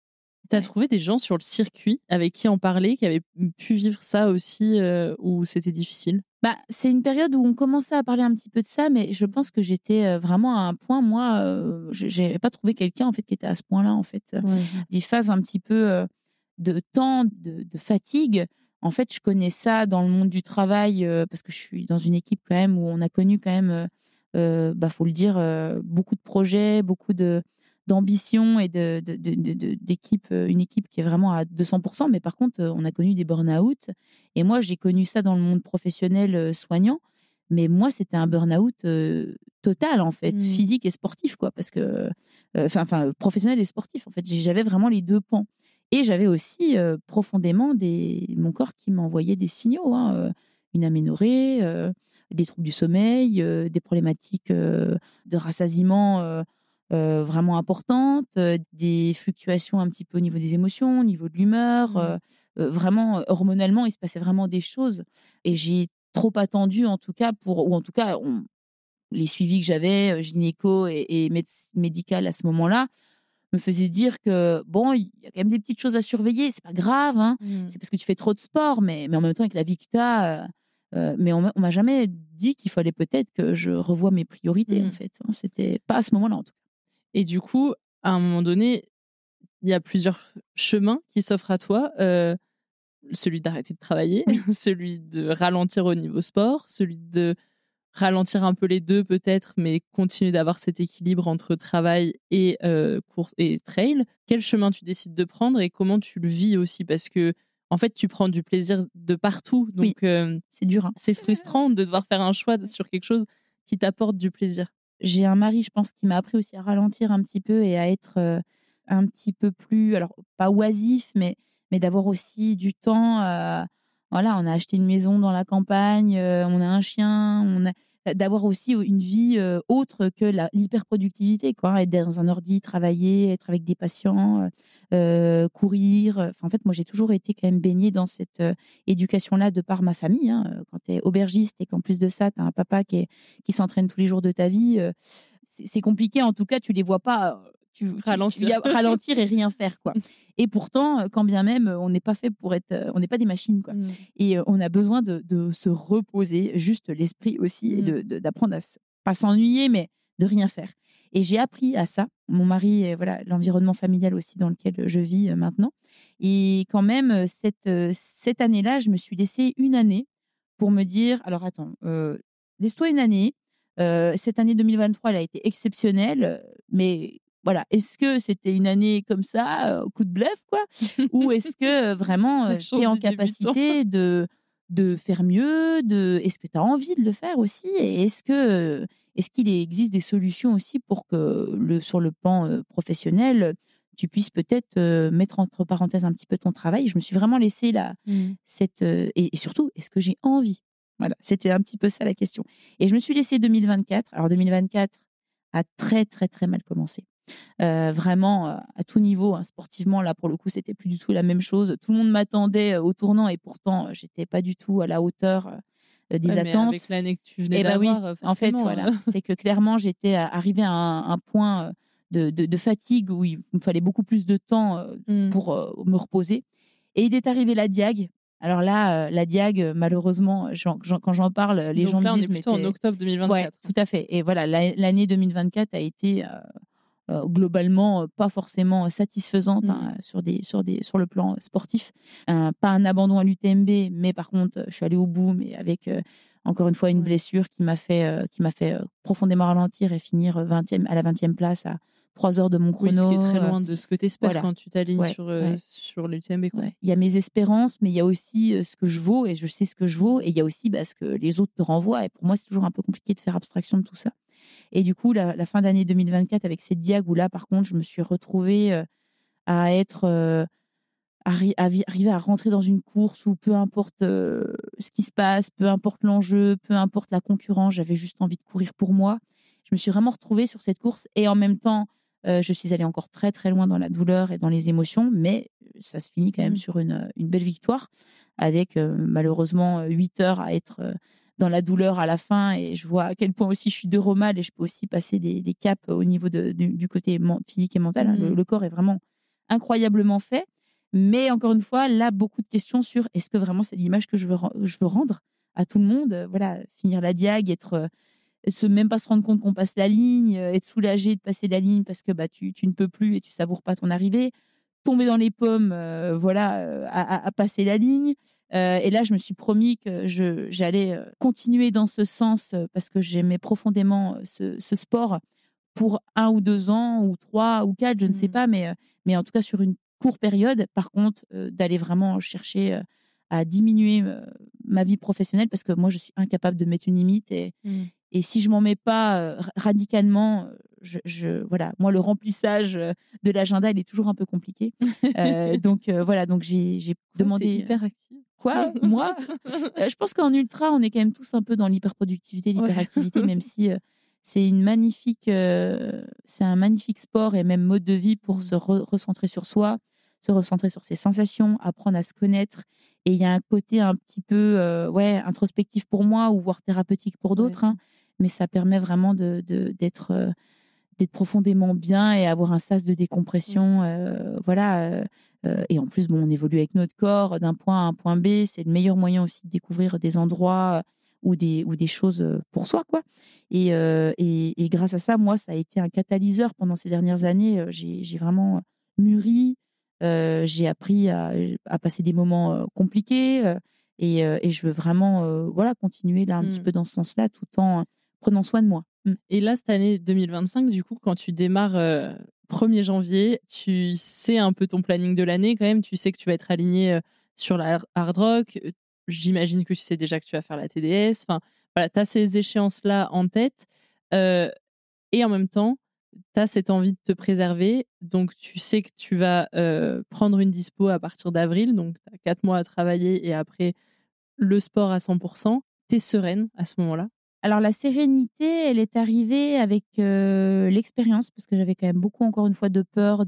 T'as trouvé des gens sur le circuit avec qui en parler, qui avaient pu vivre ça aussi, ou c'était difficile? Bah, c'est une période où on commençait à parler un petit peu de ça, mais je pense que j'étais, vraiment à un point, moi, j'avais pas trouvé quelqu'un, en fait, qui était à ce point-là, en fait. Ouais. Des phases un petit peu, de temps, de fatigue. En fait, je connais ça dans le monde du travail, parce que je suis dans une équipe quand même où on a connu quand même, bah, faut le dire, beaucoup de projets, beaucoup d'ambition et d'équipe, une équipe qui est vraiment à 200. Mais par contre, on a connu des burn-out et moi, j'ai connu ça dans le monde professionnel, soignant. Mais moi, c'était un burn-out, total, en fait, physique et sportif, quoi. Parce que, professionnel et sportif, en fait. J'avais vraiment les 2 pans et j'avais aussi, profondément mon corps qui m'envoyait des signaux, hein, une aménorrhée, des troubles du sommeil, des problématiques, de rassasiement, vraiment importantes, des fluctuations un petit peu au niveau des émotions, au niveau de l'humeur, vraiment, hormonalement, il se passait vraiment des choses et j'ai trop attendu en tout cas ou en tout cas les suivis que j'avais, gynéco et médicales à ce moment-là, me faisait dire que bon, il y a quand même des petites choses à surveiller, c'est pas grave, hein, c'est parce que tu fais trop de sport, mais en même temps avec la vie que t'as, mais on m'a jamais dit qu'il fallait peut-être que je revoie mes priorités en fait, hein. C'était pas à ce moment-là en tout cas. Et du coup, à un moment donné, il y a plusieurs chemins qui s'offrent à toi. Celui d'arrêter de travailler, celui de ralentir au niveau sport, celui de ralentir un peu les deux peut-être, mais continuer d'avoir cet équilibre entre travail et course et trail. Quel chemin tu décides de prendre et comment tu le vis aussi? Parce que en fait, tu prends du plaisir de partout, donc c'est dur, hein. C'est frustrant de devoir faire un choix sur quelque chose qui t'apporte du plaisir. J'ai un mari, je pense, qui m'a appris aussi à ralentir un petit peu et à être un petit peu plus, alors pas oisif, mais d'avoir aussi du temps. Voilà, on a acheté une maison dans la campagne, on a un chien, d'avoir aussi une vie autre que l'hyperproductivité, quoi. Être dans un ordi, travailler, être avec des patients, courir. En fait, moi, j'ai toujours été quand même baignée dans cette éducation-là de par ma famille, hein. Quand tu es aubergiste et qu'en plus de ça, tu as un papa qui s'entraîne tous les jours de ta vie, c'est compliqué. En tout cas, tu les vois pas ralentir et rien faire, quoi. Et pourtant, quand bien même, on n'est pas fait pour être, on n'est pas des machines, quoi. Et on a besoin de se reposer, juste l'esprit aussi, et d'apprendre à pas s'ennuyer, mais de rien faire. Et j'ai appris à ça. Mon mari, et voilà, l'environnement familial aussi dans lequel je vis maintenant. Et quand même, cette année-là, je me suis laissée une année pour me dire, alors attends, laisse-toi une année. Cette année 2023, elle a été exceptionnelle, mais voilà, est-ce que c'était une année comme ça, au coup de bluff, quoi? Ou est-ce que vraiment tu es en capacité de faire mieux, est-ce que tu as envie de le faire aussi? Et est-ce qu'il existe des solutions aussi pour que sur le plan professionnel, tu puisses peut-être mettre entre parenthèses un petit peu ton travail? Je me suis vraiment laissée là, et surtout, est-ce que j'ai envie? Voilà, c'était un petit peu ça la question. Et je me suis laissée 2024. Alors 2024 a très, très, très mal commencé. Vraiment, à tout niveau, hein, sportivement, là, pour le coup, c'était plus du tout la même chose. Tout le monde m'attendait au tournant et pourtant, j'étais pas du tout à la hauteur des Mais attentes. avec l'année que tu venais Et bah oui, d'avoir, en fait, voilà, c'est que clairement, j'étais arrivée à un point de fatigue où il me fallait beaucoup plus de temps pour me reposer. Et il est arrivé la Diag. Alors là, la Diag, malheureusement, quand j'en parle, les Donc gens là, me on disent est plutôt en octobre 2024. Ouais, tout à fait. Et voilà, l'année 2024 a été globalement pas forcément satisfaisante, hein, sur le plan sportif. Pas un abandon à l'UTMB, mais par contre, je suis allée au bout, mais avec encore une fois une blessure qui m'a fait profondément ralentir et finir à la 20e place à 3 heures de mon chrono. Oui, ce qui est très loin de ce que tu espères voilà. quand tu t'alignes Ouais. sur l'UTMB. Ouais. Il y a mes espérances, mais il y a aussi ce que je vaux, et je sais ce que je vaux, et il y a aussi ce que les autres te renvoient. Et pour moi, c'est toujours un peu compliqué de faire abstraction de tout ça. Et du coup, la fin d'année 2024, avec cette Diag, où là, par contre, je me suis retrouvée à être arriver à rentrer dans une course où peu importe ce qui se passe, peu importe l'enjeu, peu importe la concurrence, j'avais juste envie de courir pour moi. Je me suis vraiment retrouvée sur cette course, et en même temps, je suis allée encore très très loin dans la douleur et dans les émotions, mais ça se finit quand même sur une belle victoire, avec malheureusement 8 heures à être dans la douleur à la fin, et je vois à quel point aussi je suis de remale, et je peux aussi passer des caps au niveau du côté physique et mental, hein. Le corps est vraiment incroyablement fait. Mais encore une fois, là, beaucoup de questions sur est-ce que vraiment c'est l'image que je veux rendre à tout le monde. Voilà, finir la Diag, même pas se rendre compte qu'on passe la ligne, être soulagé de passer la ligne parce que bah, tu ne peux plus et tu savoures pas ton arrivée, tomber dans les pommes, à passer la ligne. Et là, je me suis promis que j'allais continuer dans ce sens, parce que j'aimais profondément ce sport pour 1 ou 2 ans ou 3 ou 4, je ne sais pas, mais en tout cas sur une courte période. Par contre, d'aller vraiment chercher à diminuer ma vie professionnelle, parce que moi, je suis incapable de mettre une limite, et si je m'en mets pas radicalement, voilà, moi, le remplissage de l'agenda, il est toujours un peu compliqué. Donc voilà, donc j'ai demandé. T'es hyper active. Quoi? Moi? Je pense qu'en ultra, on est quand même tous un peu dans l'hyperproductivité, l'hyperactivité, même si c'est c'est un magnifique sport et même mode de vie pour se recentrer sur soi, se recentrer sur ses sensations, apprendre à se connaître. Et il y a un côté un petit peu introspectif pour moi, ou voire thérapeutique pour d'autres, hein, mais ça permet vraiment d'être profondément bien et avoir un sas de décompression. Et en plus, on évolue avec notre corps d'un point à un point B. C'est le meilleur moyen aussi de découvrir des endroits ou des choses pour soi, quoi. Et grâce à ça, moi, ça a été un catalyseur pendant ces dernières années. J'ai vraiment mûri. J'ai appris à passer des moments compliqués. Et je veux vraiment continuer là un petit peu dans ce sens-là, tout en prenant soin de moi. Et là, cette année 2025, du coup, quand tu démarres 1er janvier, tu sais un peu ton planning de l'année quand même. Tu sais que tu vas être aligné sur la hard rock. J'imagine que tu sais déjà que tu vas faire la TDS. Enfin, voilà, tu as ces échéances-là en tête. Et en même temps, tu as cette envie de te préserver. Donc, tu sais que tu vas prendre une dispo à partir d'avril. Donc, tu as 4 mois à travailler et après, le sport à 100%. Tu es sereine à ce moment-là? Alors la sérénité, elle est arrivée avec l'expérience, parce que j'avais quand même beaucoup, encore une fois, de peur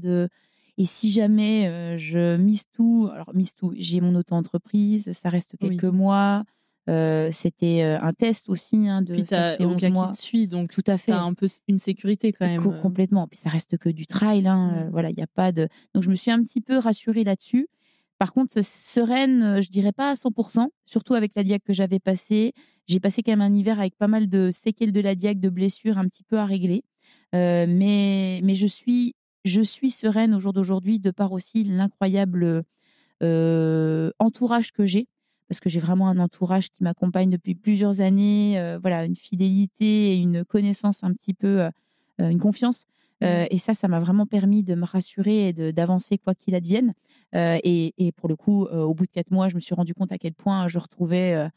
et si jamais je mise tout, alors mise tout, j'ai mon auto-entreprise, ça reste quelques mois. C'était un test aussi de Puis faire ces 11 mois. Qui te suit, donc tout à fait. Tu as un peu une sécurité quand même. Complètement. Puis ça reste que du trail. Voilà, il y a pas de. Donc je me suis un petit peu rassurée là-dessus. Par contre, sereine, je dirais pas à 100%, surtout avec la diag que j'avais passée. J'ai passé quand même un hiver avec pas mal de séquelles de la diag, de blessures un petit peu à régler. Mais je suis sereine au jour d'aujourd'hui, de par aussi l'incroyable entourage que j'ai. Parce que j'ai vraiment un entourage qui m'accompagne depuis plusieurs années. Voilà, une fidélité et une connaissance un petit peu, une confiance. Et ça m'a vraiment permis de me rassurer et d'avancer quoi qu'il advienne. Et pour le coup, au bout de 4 mois, je me suis rendu compte à quel point je retrouvais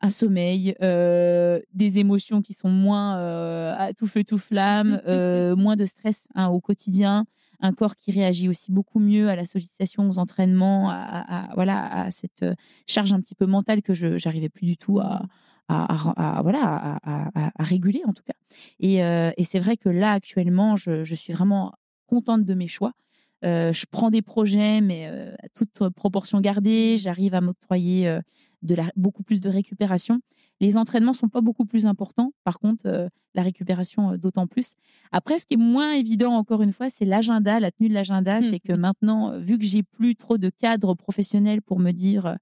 un sommeil, des émotions qui sont moins à tout feu, tout flamme, moins de stress au quotidien, un corps qui réagit aussi beaucoup mieux à la sollicitation, aux entraînements, à cette charge un petit peu mentale que je n'arrivais plus du tout à réguler, en tout cas. Et c'est vrai que là, actuellement, je suis vraiment contente de mes choix. Je prends des projets, mais à toute proportion gardée. J'arrive à m'octroyer beaucoup plus de récupération. Les entraînements sont pas beaucoup plus importants. Par contre, la récupération, d'autant plus. Après, ce qui est moins évident, encore une fois, c'est l'agenda, la tenue de l'agenda. C'est que maintenant, vu que j'ai plus trop de cadre professionnel pour me dire,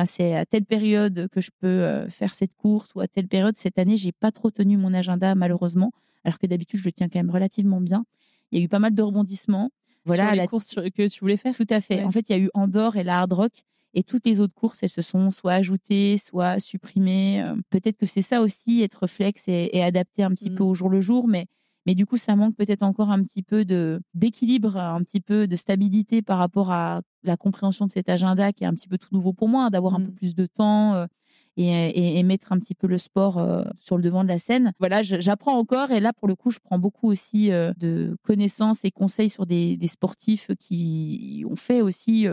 c'est à telle période que je peux faire cette course, ou à telle période. Cette année, j'ai pas trop tenu mon agenda, malheureusement, alors que d'habitude, je le tiens quand même relativement bien. Il y a eu pas mal de rebondissements. Voilà, sur les courses que tu voulais faire. Tout à fait. Ouais. En fait, il y a eu Andorre et la Hard Rock. Et toutes les autres courses, elles se sont soit ajoutées, soit supprimées. Peut-être que c'est ça aussi, être flex et adapté un petit peu au jour le jour. Mais du coup, ça manque peut-être encore un petit peu d'équilibre, un petit peu de stabilité par rapport à la compréhension de cet agenda qui est un petit peu tout nouveau pour moi, d'avoir un peu plus de temps et mettre un petit peu le sport sur le devant de la scène. Voilà, j'apprends encore. Et là, pour le coup, je prends beaucoup aussi de connaissances et conseils sur des sportifs qui ont fait aussi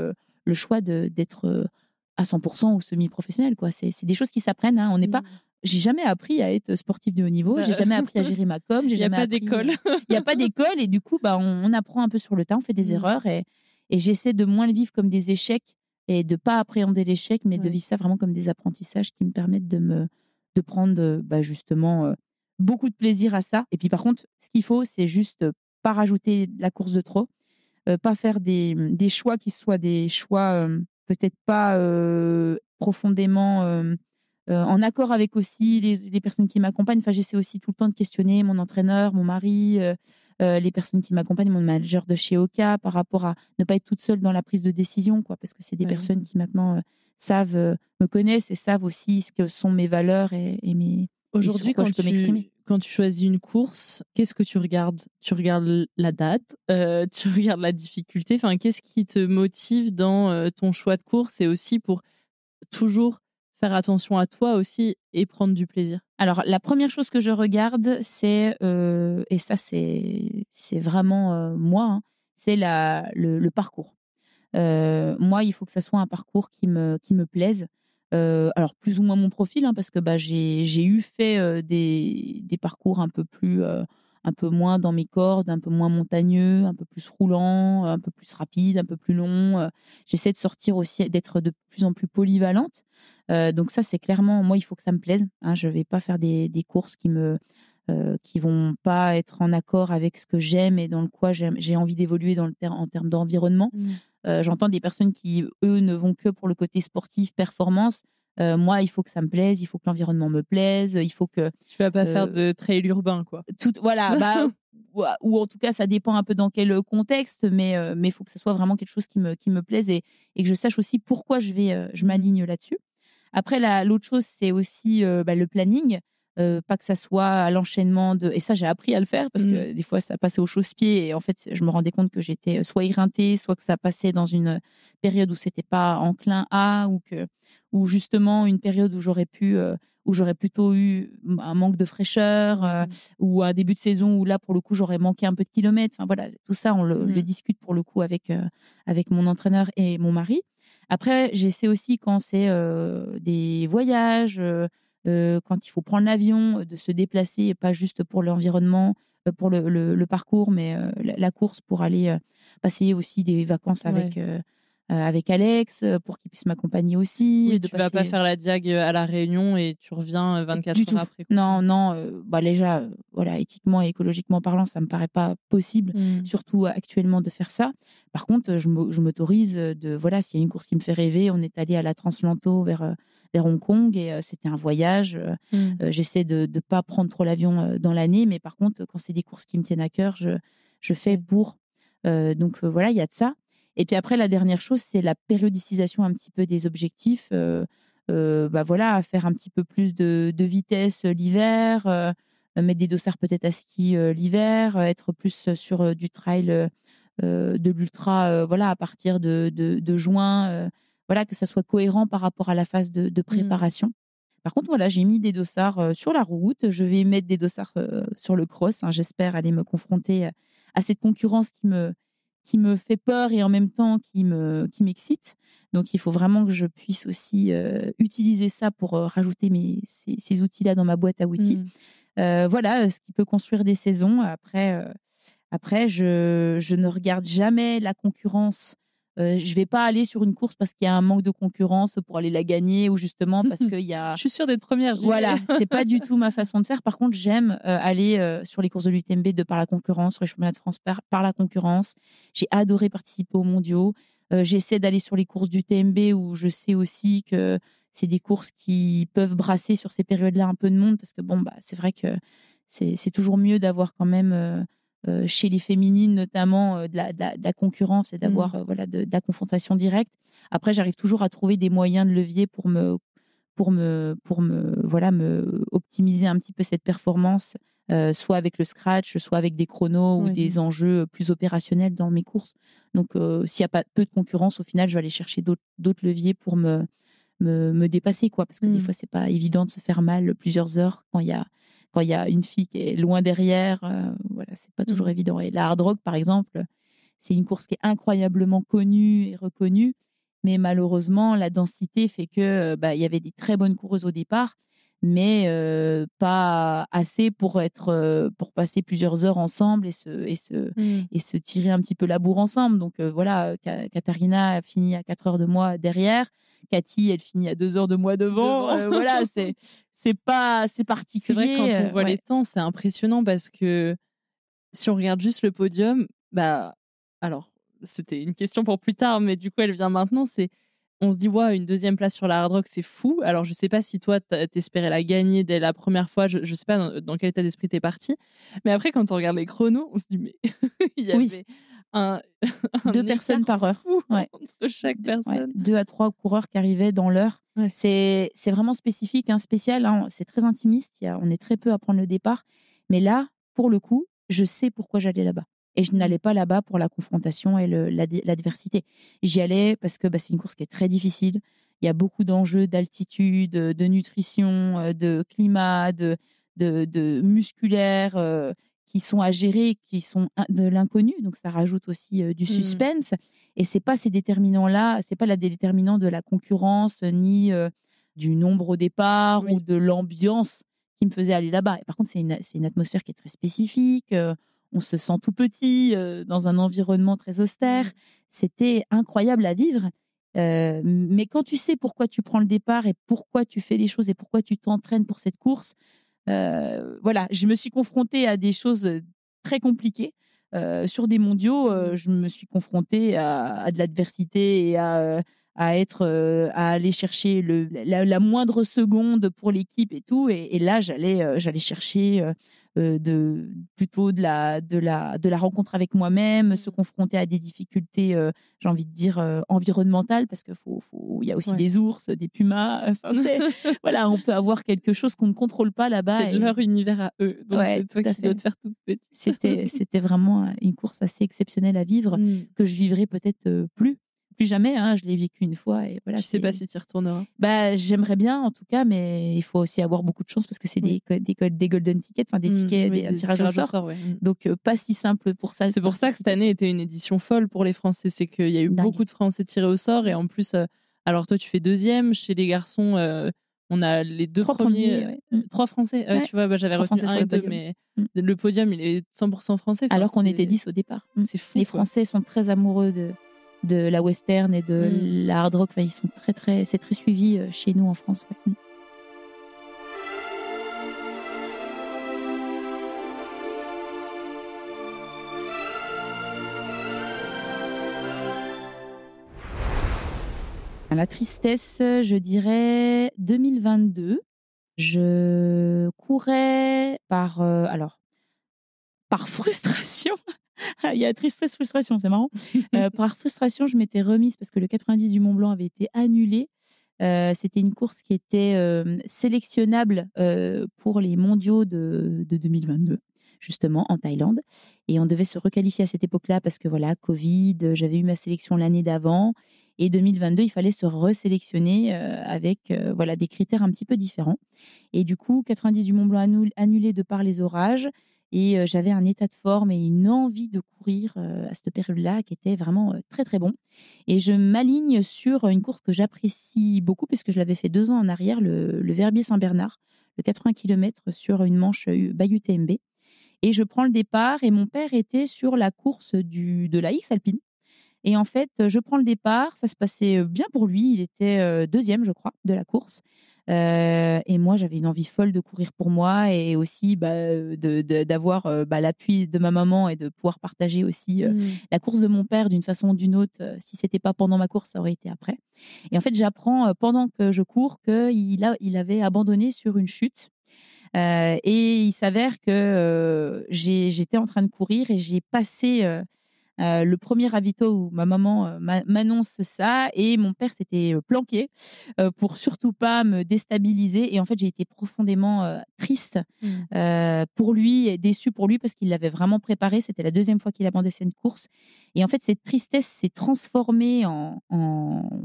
le choix d'être à 100% ou semi-professionnel, quoi. C'est des choses qui s'apprennent. On n'est pas. J'ai jamais appris à être sportif de haut niveau. J'ai jamais appris à gérer ma com. Il n'y a pas d'école. Il n'y a pas d'école. Et du coup, on apprend un peu sur le tas. On fait des erreurs. Et j'essaie de moins le vivre comme des échecs et de pas appréhender l'échec, mais de vivre ça vraiment comme des apprentissages qui me permettent de prendre justement beaucoup de plaisir à ça. Et puis par contre, ce qu'il faut, c'est juste pas rajouter la course de trop. Pas faire des choix qui soient des choix peut-être pas profondément en accord avec aussi les personnes qui m'accompagnent. Enfin, j'essaie aussi tout le temps de questionner mon entraîneur, mon mari, les personnes qui m'accompagnent, mon manager de chez Oka, par rapport à ne pas être toute seule dans la prise de décision, quoi, parce que c'est des personnes qui maintenant savent, me connaissent et savent aussi ce que sont mes valeurs et mes. Aujourd'hui, quand tu choisis une course, qu'est-ce que tu regardes? Tu regardes la date, tu regardes la difficulté. Enfin, qu'est-ce qui te motive dans ton choix de course et aussi pour toujours faire attention à toi aussi et prendre du plaisir? Alors, la première chose que je regarde, c'est, et ça, c'est vraiment moi, c'est le parcours. Moi, il faut que ça soit un parcours qui me plaise. Alors plus ou moins mon profil, parce que j'ai fait des parcours un peu plus, un peu moins dans mes cordes, un peu moins montagneux, un peu plus roulant, un peu plus rapide, un peu plus long. J'essaie de sortir aussi, d'être de plus en plus polyvalente. Donc ça, c'est clairement, moi, il faut que ça me plaise. Je vais pas faire des courses qui me qui vont pas être en accord avec ce que j'aime et dans le quoi j'ai envie d'évoluer en termes d'environnement. J'entends des personnes qui, eux, ne vont que pour le côté sportif, performance. Moi, il faut que ça me plaise, il faut que l'environnement me plaise, il faut que... Tu vas pas faire de trail urbain, quoi. Voilà, ou en tout cas, ça dépend un peu dans quel contexte, mais il faut que ce soit vraiment quelque chose qui me plaise et que je sache aussi pourquoi je m'aligne là-dessus. Après, l'autre chose, c'est aussi le planning. Pas que ça soit à l'enchaînement de... Et ça, j'ai appris à le faire parce que des fois, ça passait au chausse-pied et en fait, je me rendais compte que j'étais soit éreintée, soit que ça passait dans une période où c'était pas enclin à ou justement une période où où j'aurais plutôt eu un manque de fraîcheur ou un début de saison où là, pour le coup, j'aurais manqué un peu de kilomètres. Enfin voilà, tout ça, on le discute pour le coup avec mon entraîneur et mon mari. Après, j'essaie aussi quand c'est des voyages, quand il faut prendre l'avion, de se déplacer, et pas juste pour l'environnement, pour le parcours, mais la course pour aller passer aussi des vacances avec Alex, pour qu'il puisse m'accompagner aussi. Oui, tu vas pas faire la diag à La Réunion et tu reviens 24 heures après. Quoi. Non, déjà, voilà, éthiquement et écologiquement parlant, ça me paraît pas possible, surtout actuellement, de faire ça. Par contre, je m'autorise voilà, s'il y a une course qui me fait rêver, on est allé à la Translanto vers Hong Kong et c'était un voyage. J'essaie de ne pas prendre trop l'avion dans l'année, mais par contre, quand c'est des courses qui me tiennent à cœur, je fais pour. Donc voilà, il y a de ça. Et puis après, la dernière chose, c'est la périodicisation un petit peu des objectifs. Voilà, faire un petit peu plus de vitesse l'hiver, mettre des dossards peut-être à ski l'hiver, être plus sur du trail, de l'ultra, voilà, à partir de juin, voilà, que ça soit cohérent par rapport à la phase de préparation. Par contre, voilà, j'ai mis des dossards sur la route. Je vais mettre des dossards sur le cross. Hein, j'espère aller me confronter à cette concurrence qui me fait peur et en même temps qui m'excite. Donc, il faut vraiment que je puisse aussi utiliser ça pour rajouter ces outils-là dans ma boîte à outils. Voilà, ce qui peut construire des saisons. Après, je ne regarde jamais la concurrence. Je vais pas aller sur une course parce qu'il y a un manque de concurrence pour aller la gagner ou justement parce qu'il y a... Je suis sûre d'être première. Voilà, c'est pas du tout ma façon de faire. Par contre, j'aime aller sur les courses de l'UTMB de par la concurrence, sur les championnats de France par la concurrence. J'ai adoré participer aux mondiaux. J'essaie d'aller sur les courses d'UTMB où je sais aussi que c'est des courses qui peuvent brasser sur ces périodes-là un peu de monde parce que c'est vrai que c'est toujours mieux d'avoir quand même chez les féminines notamment de la concurrence et d'avoir voilà de la confrontation directe. Après, j'arrive toujours à trouver des moyens de levier pour me optimiser un petit peu cette performance, soit avec le scratch, soit avec des chronos ou des enjeux plus opérationnels dans mes courses. Donc, s'il y a pas peu de concurrence, au final, je vais aller chercher d'autres leviers pour me dépasser, quoi. Parce que des fois, c'est pas évident de se faire mal plusieurs heures quand il y a une fille qui est loin derrière. Voilà, c'est pas toujours évident. Et la Hard Rock, par exemple, c'est une course qui est incroyablement connue et reconnue. Mais malheureusement, la densité fait que il y avait des très bonnes coureuses au départ, mais pas assez pour passer plusieurs heures ensemble et se tirer un petit peu la bourre ensemble. Donc voilà, Katharina a fini à 4 heures de moi derrière. Cathy, elle finit à 2 heures de moi devant. Voilà, c'est particulier. C'est vrai, quand on voit les temps, c'est impressionnant parce que si on regarde juste le podium, alors, c'était une question pour plus tard, mais du coup, elle vient maintenant. On se dit, une deuxième place sur la Hard Rock, c'est fou. Alors, je sais pas si toi, t'espérais la gagner dès la première fois. Je sais pas dans quel état d'esprit t'es parti. Mais après, quand on regarde les chronos, on se dit, mais il y avait deux personnes par heure entre chaque personne. 2 à 3 coureurs qui arrivaient dans l'heure. C'est vraiment spécifique, spécial. C'est très intimiste. On est très peu à prendre le départ. Mais là, pour le coup, je sais pourquoi j'allais là-bas. Et je n'allais pas là-bas pour la confrontation et l'adversité. J'y allais parce que c'est une course qui est très difficile. Il y a beaucoup d'enjeux d'altitude, de nutrition, de climat, de musculaire qui sont à gérer, qui sont de l'inconnu. Donc, ça rajoute aussi du suspense. Et c'est pas ces déterminants-là, c'est pas la déterminant de la concurrence ni du nombre au départ ou de l'ambiance qui me faisait aller là-bas. Et par contre, c'est une atmosphère qui est très spécifique. On se sent tout petit dans un environnement très austère. C'était incroyable à vivre. Mais quand tu sais pourquoi tu prends le départ et pourquoi tu fais les choses et pourquoi tu t'entraînes pour cette course, voilà, je me suis confrontée à des choses très compliquées. Sur des mondiaux, je me suis confrontée à de l'adversité et à aller chercher la moindre seconde pour l'équipe et tout. Et là, j'allais chercher plutôt de la rencontre avec moi-même, se confronter à des difficultés, j'ai envie de dire, environnementales, parce qu'il il y a aussi des ours, des pumas. Enfin, voilà, on peut avoir quelque chose qu'on ne contrôle pas là-bas. C'est leur univers à eux. Donc, c'est toi qui dois te faire toute petite. C'était vraiment une course assez exceptionnelle à vivre, que je vivrai peut-être plus jamais. Hein. Je l'ai vécu une fois. Et voilà, tu sais pas si tu y retourneras. J'aimerais bien, en tout cas, mais il faut aussi avoir beaucoup de chance parce que c'est des golden tickets, enfin des tickets, un tirage au sort. Ouais. Donc, pas si simple pour ça. C'est pour ça que cette année était une édition folle pour les Français. C'est qu'il y a eu beaucoup de Français tirés au sort. Et en plus, alors toi, tu fais deuxième. Chez les garçons, on a les deux premiers. 3 Français. Tu vois, j'avais retenu 1 et 2, mais le podium, il est 100% français. Alors qu'on était 10 au départ. C'est fou. Les Français sont très amoureux de la western et de la hard rock. Enfin, ils sont c'est très suivi chez nous en France. Ouais. La tristesse, je dirais 2022. Je courais par frustration. Il y a tristesse, frustration, c'est marrant. Par frustration, je m'étais remise parce que le 90 du Mont Blanc avait été annulé. C'était une course qui était sélectionnable pour les mondiaux de 2022, justement, en Thaïlande. Et on devait se requalifier à cette époque-là parce que, voilà, Covid, j'avais eu ma sélection l'année d'avant. Et 2022, il fallait se resélectionner avec voilà, des critères un petit peu différents. Et du coup, 90 du Mont Blanc annulé de par les orages. Et j'avais un état de forme et une envie de courir à cette période-là qui était vraiment très, très bon. Et je m'aligne sur une course que j'apprécie beaucoup puisque je l'avais fait 2 ans en arrière, le Verbier-Saint-Bernard, le 80 km sur une manche Bayou-TMB. Et je prends le départ et mon père était sur la course de la X-Alpine. Et en fait, je prends le départ, ça se passait bien pour lui. Il était 2e, je crois, de la course. Et moi, j'avais une envie folle de courir pour moi et aussi d'avoir l'appui de ma maman et de pouvoir partager aussi la course de mon père d'une façon ou d'une autre. Si c'était pas pendant ma course, ça aurait été après. Et en fait, j'apprends pendant que je cours qu'il avait abandonné sur une chute. Et il s'avère que j'étais en train de courir et j'ai passé le premier ravito où ma maman m'annonce ça et mon père s'était planqué pour surtout pas me déstabiliser. Et en fait, j'ai été profondément triste pour lui et déçue pour lui parce qu'il l'avait vraiment préparé. C'était la 2e fois qu'il abandonnait cette course. Et en fait, cette tristesse s'est transformée en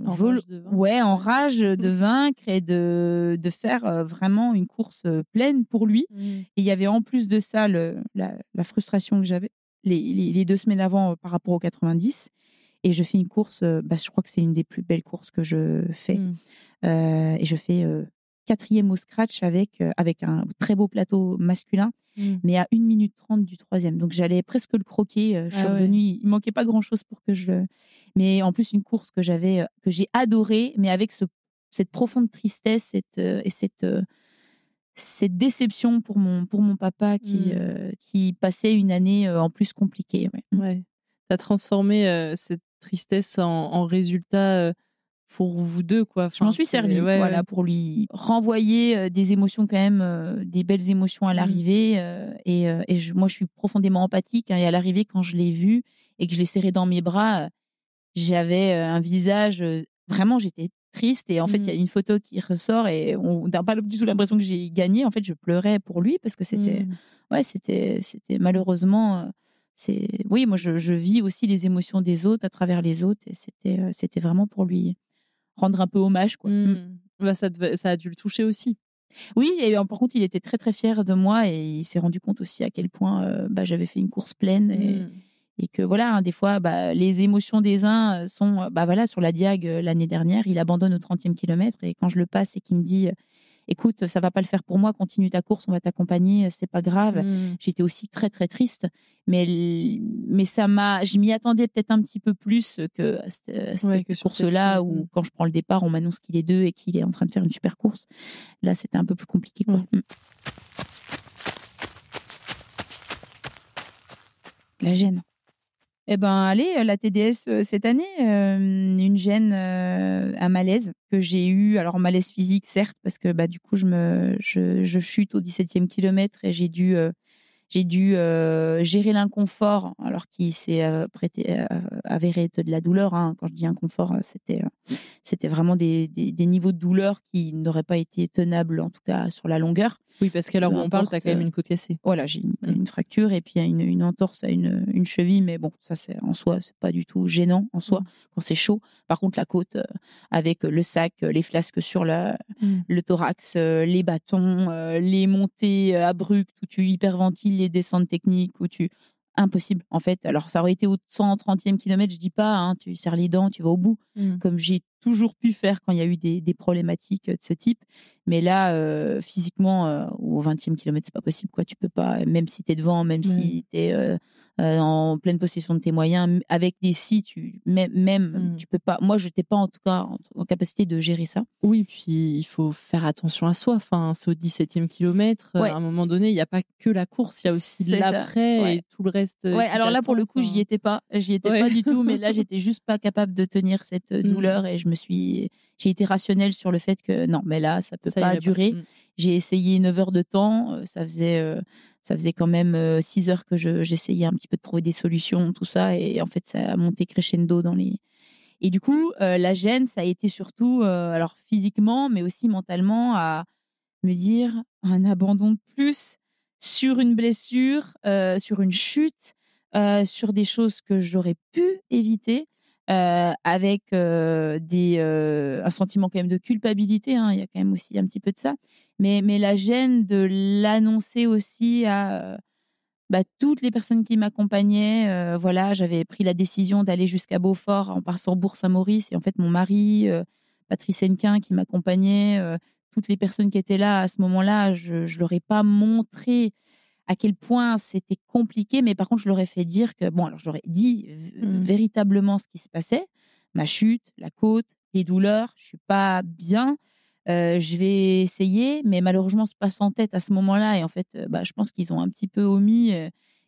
rage de vaincre et de faire vraiment une course pleine pour lui. Et il y avait en plus de ça la frustration que j'avais les 2 semaines avant par rapport aux 90. Et je fais une course, je crois que c'est une des plus belles courses que je fais. Et je fais 4e au scratch avec un très beau plateau masculin, mais à 1 minute 30 du 3e. Donc j'allais presque le croquer. Je suis revenue, il manquait pas grand-chose pour que je... Mais en plus, une course que j'ai adorée, mais avec cette profonde tristesse cette déception pour mon papa qui passait une année en plus compliquée. Ouais. Tu as transformé cette tristesse en résultat pour vous deux, quoi. Enfin, je m'en suis servie pour lui renvoyer des émotions quand même, des belles émotions à l'arrivée. Moi, je suis profondément empathique. Et à l'arrivée, quand je l'ai vu et que je l'ai serré dans mes bras, j'avais un visage... vraiment, j'étais triste et en fait il y a une photo qui ressort et on n'a pas du tout l'impression que j'ai gagné. En fait, je pleurais pour lui parce que c'était malheureusement moi je vis aussi les émotions des autres à travers les autres et c'était vraiment pour lui rendre un peu hommage, quoi. Ça a dû le toucher aussi. Oui, et par contre il était très très fier de moi et il s'est rendu compte aussi à quel point j'avais fait une course pleine et que voilà, des fois, les émotions des uns sont... sur la Diag, l'année dernière, il abandonne au 30e kilomètre et quand je le passe et qu'il me dit écoute, ça va pas le faire pour moi, continue ta course, on va t'accompagner, c'est pas grave. J'étais aussi très très triste, mais je m'y attendais peut-être un petit peu plus que cette course-là où quand je prends le départ, on m'annonce qu'il est 2 et qu'il est en train de faire une super course. Là, c'était un peu plus compliqué, quoi. La gêne. Eh ben, allez, la TDS cette année, une gêne, un malaise que j'ai eu. Alors, malaise physique, certes, parce que du coup, je chute au 17e kilomètre et j'ai dû gérer l'inconfort, alors qu'il s'est avéré de la douleur. Hein. Quand je dis inconfort, c'était vraiment des niveaux de douleur qui n'auraient pas été tenables, en tout cas sur la longueur. Oui, parce qu'à l'heure où on parle, tu as quand même une côte cassée. Voilà, j'ai une fracture et puis une entorse à une cheville, mais bon, ça, en soi, c'est pas du tout gênant en soi quand c'est chaud. Par contre, la côte, avec le sac, les flasques sur le thorax, les bâtons, les montées abruptes où tu hyperventiles, les descentes techniques où tu... Impossible, en fait. Alors, ça aurait été au 130e kilomètre, je dis pas, hein, tu serres les dents, tu vas au bout, comme j'ai toujours pu faire quand il y a eu des problématiques de ce type. Mais là, physiquement, au 20e kilomètre, c'est pas possible, quoi. Tu peux pas, même si tu es devant, même si tu es en pleine possession de tes moyens, avec des si, tu peux pas. Moi, je n'étais pas, en tout cas, en capacité de gérer ça. Oui, puis il faut faire attention à soi. Enfin, c'est au 17e kilomètre. À un moment donné, il n'y a pas que la course, il y a aussi l'après et tout le reste. Alors là, pour le coup, j'y étais pas. J'y étais pas du tout, mais là, j'étais juste pas capable de tenir cette douleur et j'ai été rationnelle sur le fait que non, mais là, ça peut pas durer. J'ai essayé 9 heures de temps. Ça faisait quand même 6 heures que j'essayais un petit peu de trouver des solutions, tout ça. Et en fait, ça a monté crescendo dans les... Et du coup, la gêne, ça a été surtout, alors physiquement, mais aussi mentalement, à me dire un abandon de plus sur une blessure, sur une chute, sur des choses que j'aurais pu éviter, avec un sentiment quand même de culpabilité. Hein, il y a quand même aussi un petit peu de ça. Mais la gêne de l'annoncer aussi à toutes les personnes qui m'accompagnaient. Voilà, j'avais pris la décision d'aller jusqu'à Beaufort en passant Bourg-Saint-Maurice. Et en fait, mon mari, Patrice Hennequin, qui m'accompagnait, toutes les personnes qui étaient là à ce moment-là, je ne leur ai pas montré à quel point c'était compliqué. Mais par contre, je leur ai fait dire que, alors je leur ai dit véritablement ce qui se passait. Ma chute, la côte, les douleurs, je ne suis pas bien. Je vais essayer, mais malheureusement, c'est pas sans tête à ce moment-là. Et en fait, je pense qu'ils ont un petit peu omis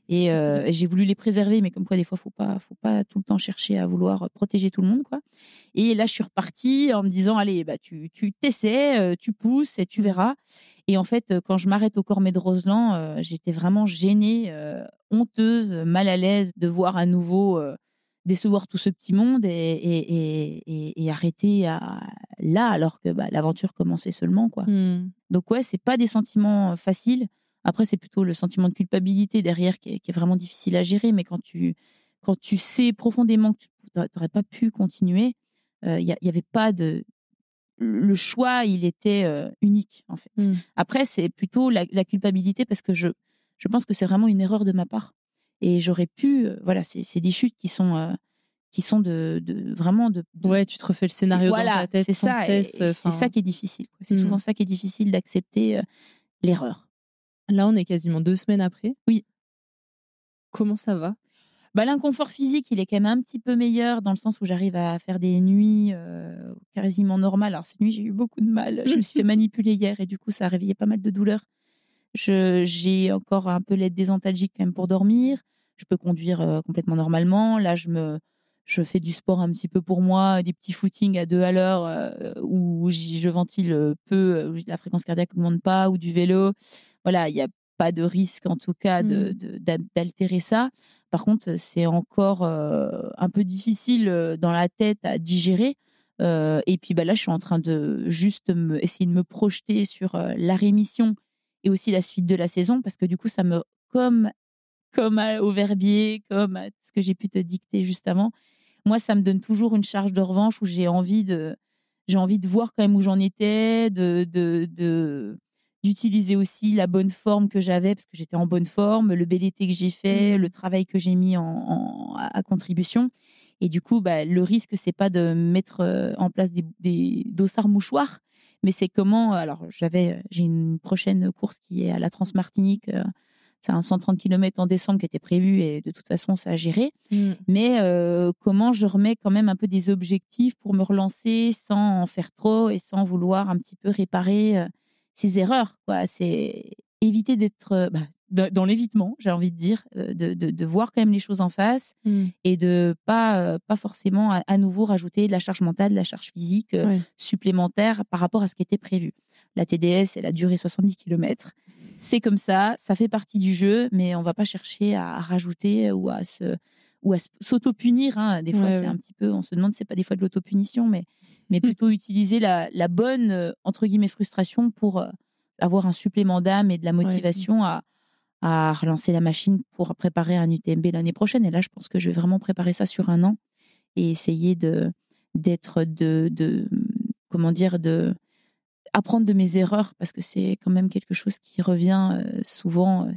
et j'ai voulu les préserver. Mais comme quoi, des fois, faut pas tout le temps chercher à vouloir protéger tout le monde, quoi. Et là, je suis repartie en me disant, allez, tu t'essaies, tu pousses et tu verras. Et en fait, quand je m'arrête au Cormet de Roseland, j'étais vraiment gênée, honteuse, mal à l'aise de voir à nouveau décevoir tout ce petit monde et arrêter là, alors que l'aventure commençait seulement, quoi. Donc ouais, c'est pas des sentiments faciles. Après, c'est plutôt le sentiment de culpabilité derrière qui est vraiment difficile à gérer. Mais quand tu sais profondément que tu n'aurais pas pu continuer, il y avait pas de... Le choix, il était unique, en fait. Après, c'est plutôt la culpabilité parce que je pense que c'est vraiment une erreur de ma part. Et j'aurais pu... voilà, c'est des chutes qui sont de vraiment de... Ouais, tu te refais le scénario dans ta tête sans cesse. C'est ça qui est difficile. C'est souvent ça qui est difficile d'accepter l'erreur. Là, on est quasiment 2 semaines après. Oui. Comment ça va ? L'inconfort physique, il est quand même un petit peu meilleur dans le sens où j'arrive à faire des nuits quasiment normales. Alors, cette nuit, j'ai eu beaucoup de mal. Je me suis fait manipuler hier et du coup, ça a réveillé pas mal de douleurs. J'ai encore un peu l'aide des antalgiques quand même pour dormir. Je peux conduire complètement normalement. Là, je fais du sport un petit peu pour moi, des petits footings à 2 à l'heure où je ventile peu, où la fréquence cardiaque n'augmente pas, ou du vélo. Voilà, il n'y a pas de risque en tout cas d'altérer ça. Par contre, c'est encore un peu difficile dans la tête à digérer. Et puis là, je suis en train de juste essayer de me projeter sur la rémission et aussi la suite de la saison, parce que du coup, ça me... Comme au Verbier, comme à ce que j'ai pu te dicter juste avant, moi, ça me donne toujours une charge de revanche où j'ai envie de voir quand même où j'en étais, d'utiliser aussi la bonne forme que j'avais, parce que j'étais en bonne forme, le bel été que j'ai fait, le travail que j'ai mis à contribution. Et du coup, le risque, c'est pas de mettre en place des dossards mouchoirs, Mais c'est comment. Alors, j'ai une prochaine course qui est à la Transmartinique. C'est un 130 km en décembre qui était prévu et de toute façon, ça a géré. Mais comment je remets quand même un peu des objectifs pour me relancer sans en faire trop et sans vouloir un petit peu réparer ces erreurs, quoi. C'est éviter d'être dans l'évitement, j'ai envie de dire, de voir quand même les choses en face et de pas forcément à nouveau rajouter de la charge mentale, de la charge physique supplémentaire par rapport à ce qui était prévu. La TDS, elle a duré 70 km. C'est comme ça fait partie du jeu, mais on va pas chercher à rajouter ou à s'auto-punir. Hein. Des fois, c'est un petit peu, on se demande si c'est pas des fois de l'autopunition, mais plutôt utiliser la bonne, entre guillemets, frustration pour avoir un supplément d'âme et de la motivation à relancer la machine pour préparer un UTMB l'année prochaine. Et là, je pense que je vais vraiment préparer ça sur un an et essayer apprendre de mes erreurs, parce que c'est quand même quelque chose qui revient souvent,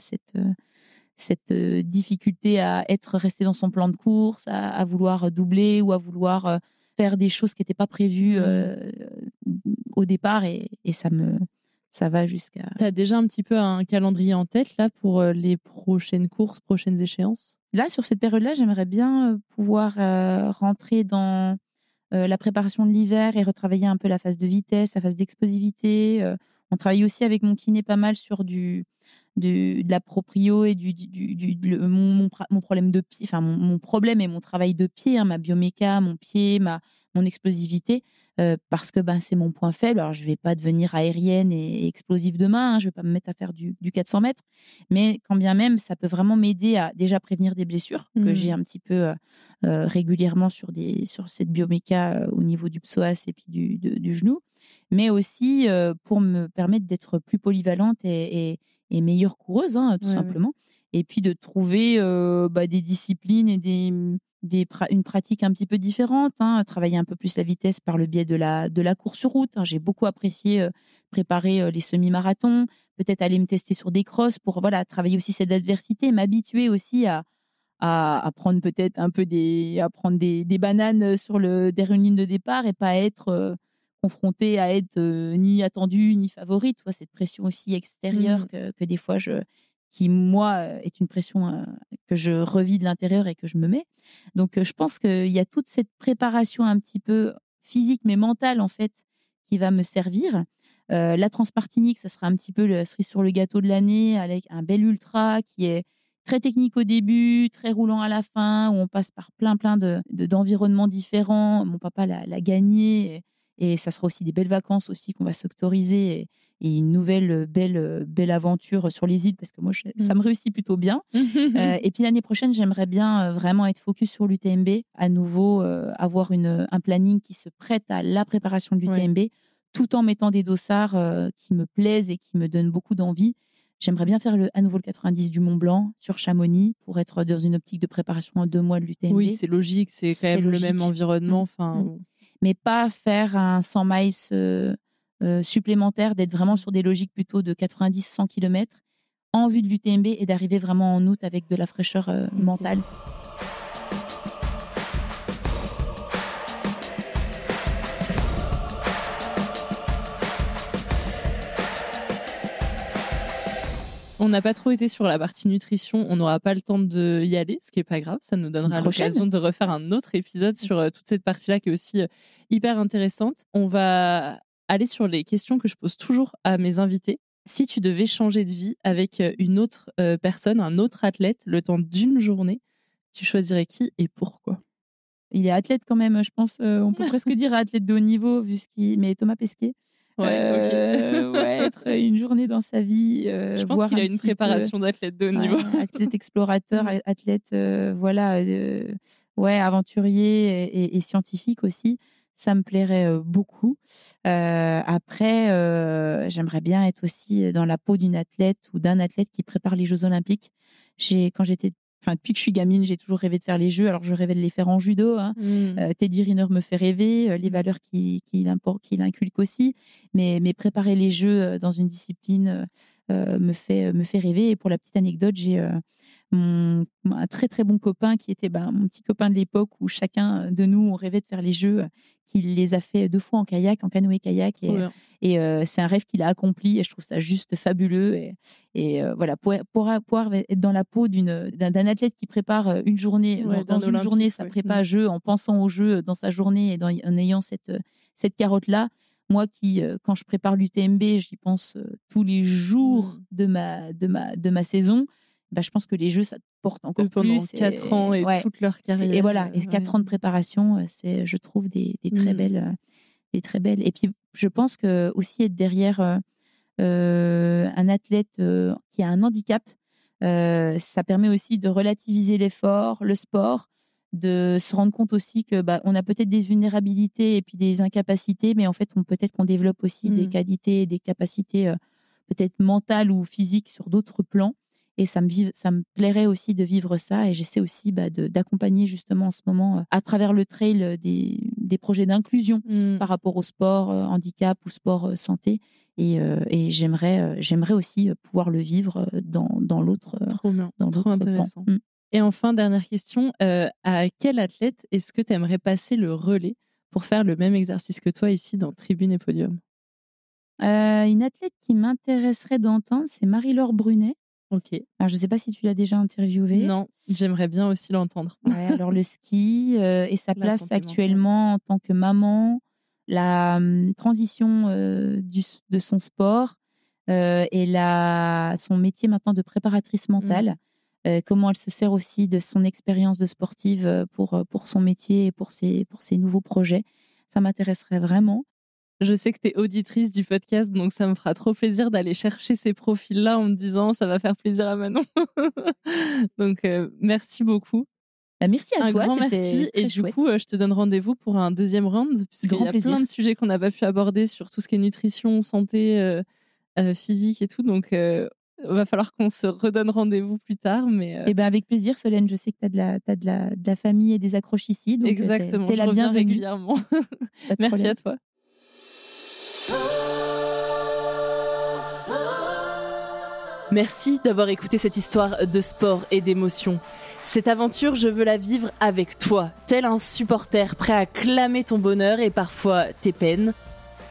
cette difficulté à être resté dans son plan de course, à vouloir doubler ou à vouloir faire des choses qui n'étaient pas prévues au départ, et ça va jusqu'à... Tu as déjà un petit peu un calendrier en tête là pour les prochaines courses, prochaines échéances? Là, sur cette période-là, j'aimerais bien pouvoir rentrer dans la préparation de l'hiver et retravailler un peu la phase de vitesse, la phase d'explosivité. On travaille aussi avec mon kiné pas mal sur de la proprio et mon problème de pied, enfin mon problème et mon travail de pied, hein, ma bioméca, mon pied, mon explosivité, parce que c'est mon point faible. Alors je vais pas devenir aérienne et explosive demain, hein, je vais pas me mettre à faire du 400 mètres, mais quand bien même ça peut vraiment m'aider à déjà prévenir des blessures que j'ai un petit peu régulièrement sur cette bioméca au niveau du psoas et puis du genou, mais aussi pour me permettre d'être plus polyvalente et meilleure coureuse, hein, tout simplement. Et puis de trouver des disciplines et une pratique un petit peu différente, hein, travailler un peu plus la vitesse par le biais de la course sur route. Hein. J'ai beaucoup apprécié préparer les semi-marathons, peut-être aller me tester sur des crosses pour travailler aussi cette adversité, m'habituer aussi à prendre peut-être un peu à prendre des bananes derrière une ligne de départ et pas être confrontée à être ni attendue ni favorite. Tu vois, cette pression aussi extérieure que des fois qui moi est une pression que je revis de l'intérieur et que je me mets. Donc je pense qu'il y a toute cette préparation un petit peu physique mais mentale en fait qui va me servir. La Transmartinique, ça sera un petit peu la cerise sur le gâteau de l'année, avec un bel ultra qui est très technique au début, très roulant à la fin, où on passe par plein d'environnements différents. Mon papa l'a gagné, et ça sera aussi des belles vacances aussi qu'on va s'autoriser, et une nouvelle belle aventure sur les îles, parce que moi ça me réussit plutôt bien. Et puis l'année prochaine, j'aimerais bien vraiment être focus sur l'UTMB, à nouveau avoir un planning qui se prête à la préparation de l'UTMB, tout en mettant des dossards qui me plaisent et qui me donnent beaucoup d'envie. J'aimerais bien faire à nouveau le 90 du Mont Blanc sur Chamonix pour être dans une optique de préparation en 2 mois de l'UTMB. Oui, c'est logique, c'est quand même logique. Le même environnement. Mais pas faire un 100 miles supplémentaire, d'être vraiment sur des logiques plutôt de 90-100 km en vue de l'UTMB et d'arriver vraiment en août avec de la fraîcheur mentale. On n'a pas trop été sur la partie nutrition, on n'aura pas le temps d'y aller, ce qui n'est pas grave, ça nous donnera l'occasion de refaire un autre épisode sur toute cette partie-là qui est aussi hyper intéressante. On va aller sur les questions que je pose toujours à mes invités. Si tu devais changer de vie avec une autre personne, un autre athlète, le temps d'une journée, tu choisirais qui et pourquoi? Il est athlète quand même, je pense, on peut presque dire athlète de haut niveau, mais Thomas Pesquet. Être une journée dans sa vie. Je pense qu'il a une préparation d'athlète de haut niveau. Athlète explorateur, athlète aventurier et scientifique aussi. Ça me plairait beaucoup. Après, j'aimerais bien être aussi dans la peau d'une athlète ou d'un athlète qui prépare les Jeux Olympiques. Depuis que je suis gamine, j'ai toujours rêvé de faire les Jeux. Alors, je rêvais de les faire en judo. Hein. Teddy Riner me fait rêver, les valeurs qu'il inculque aussi. Mais préparer les Jeux dans une discipline me fait rêver. Et pour la petite anecdote, j'ai un très très bon copain qui était mon petit copain de l'époque où chacun de nous on rêvait de faire les jeux, qui les a fait 2 fois en kayak, en canoë-kayak et c'est un rêve qu'il a accompli et je trouve ça juste fabuleux et voilà pouvoir être dans la peau d'un athlète qui prépare une journée dans une journée sa prépa jeu en pensant au jeu dans sa journée et en ayant cette carotte là. Moi qui quand je prépare l'UTMB j'y pense tous les jours de ma saison. Je pense que les jeux, ça te porte encore pendant plus. 4 ans et toute leur carrière. Et voilà, et 4 ans de préparation, c'est, je trouve, des très belles. Et puis, je pense que aussi être derrière un athlète qui a un handicap, ça permet aussi de relativiser l'effort, le sport, de se rendre compte aussi que on a peut-être des vulnérabilités et puis des incapacités, mais en fait, peut-être qu'on développe aussi des qualités, des capacités peut-être mentales ou physiques sur d'autres plans. Et ça me plairait aussi de vivre ça. Et j'essaie aussi d'accompagner justement en ce moment, à travers le trail, des projets d'inclusion par rapport au sport handicap ou sport santé. Et j'aimerais aussi pouvoir le vivre dans l'autre. Trop bien, trop intéressant. Pan. Et enfin, dernière question, à quel athlète est-ce que tu aimerais passer le relais pour faire le même exercice que toi ici dans Tribune et Podium? Une athlète qui m'intéresserait d'entendre, c'est Marie-Laure Brunet. Ok. Alors, je ne sais pas si tu l'as déjà interviewée. Non, j'aimerais bien aussi l'entendre. Ouais, alors, le ski et sa place actuellement en tant que maman, la transition de son sport et son métier maintenant de préparatrice mentale. Comment elle se sert aussi de son expérience de sportive pour son métier et pour ses nouveaux projets. Ça m'intéresserait vraiment. Je sais que tu es auditrice du podcast, donc ça me fera trop plaisir d'aller chercher ces profils-là en me disant ça va faire plaisir à Manon. Donc, merci beaucoup. Merci à toi. Un grand merci. Et du coup, je te donne rendez-vous pour un deuxième round, puisqu'il y a plein de sujets qu'on n'a pas pu aborder sur tout ce qui est nutrition, santé, physique et tout. Donc, il va falloir qu'on se redonne rendez-vous plus tard. Mais avec plaisir, Solène. Je sais que tu as de la famille et des accroches ici. Donc exactement, t'es je la reviens bienvenue. régulièrement. Merci à toi. Merci d'avoir écouté cette histoire de sport et d'émotion. Cette aventure, je veux la vivre avec toi, tel un supporter prêt à clamer ton bonheur et parfois tes peines.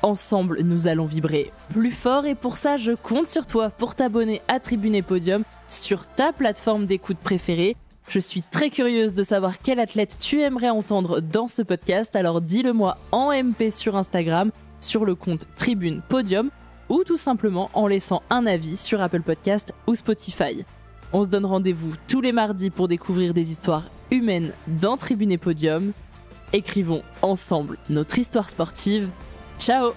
Ensemble, nous allons vibrer plus fort et pour ça, je compte sur toi pour t'abonner à Tribune et Podium sur ta plateforme d'écoute préférée. Je suis très curieuse de savoir quel athlète tu aimerais entendre dans ce podcast, alors dis-le-moi en MP sur Instagram, sur le compte Tribune Podium, ou tout simplement en laissant un avis sur Apple Podcast ou Spotify. On se donne rendez-vous tous les mardis pour découvrir des histoires humaines dans Tribune et Podium. Écrivons ensemble notre histoire sportive. Ciao!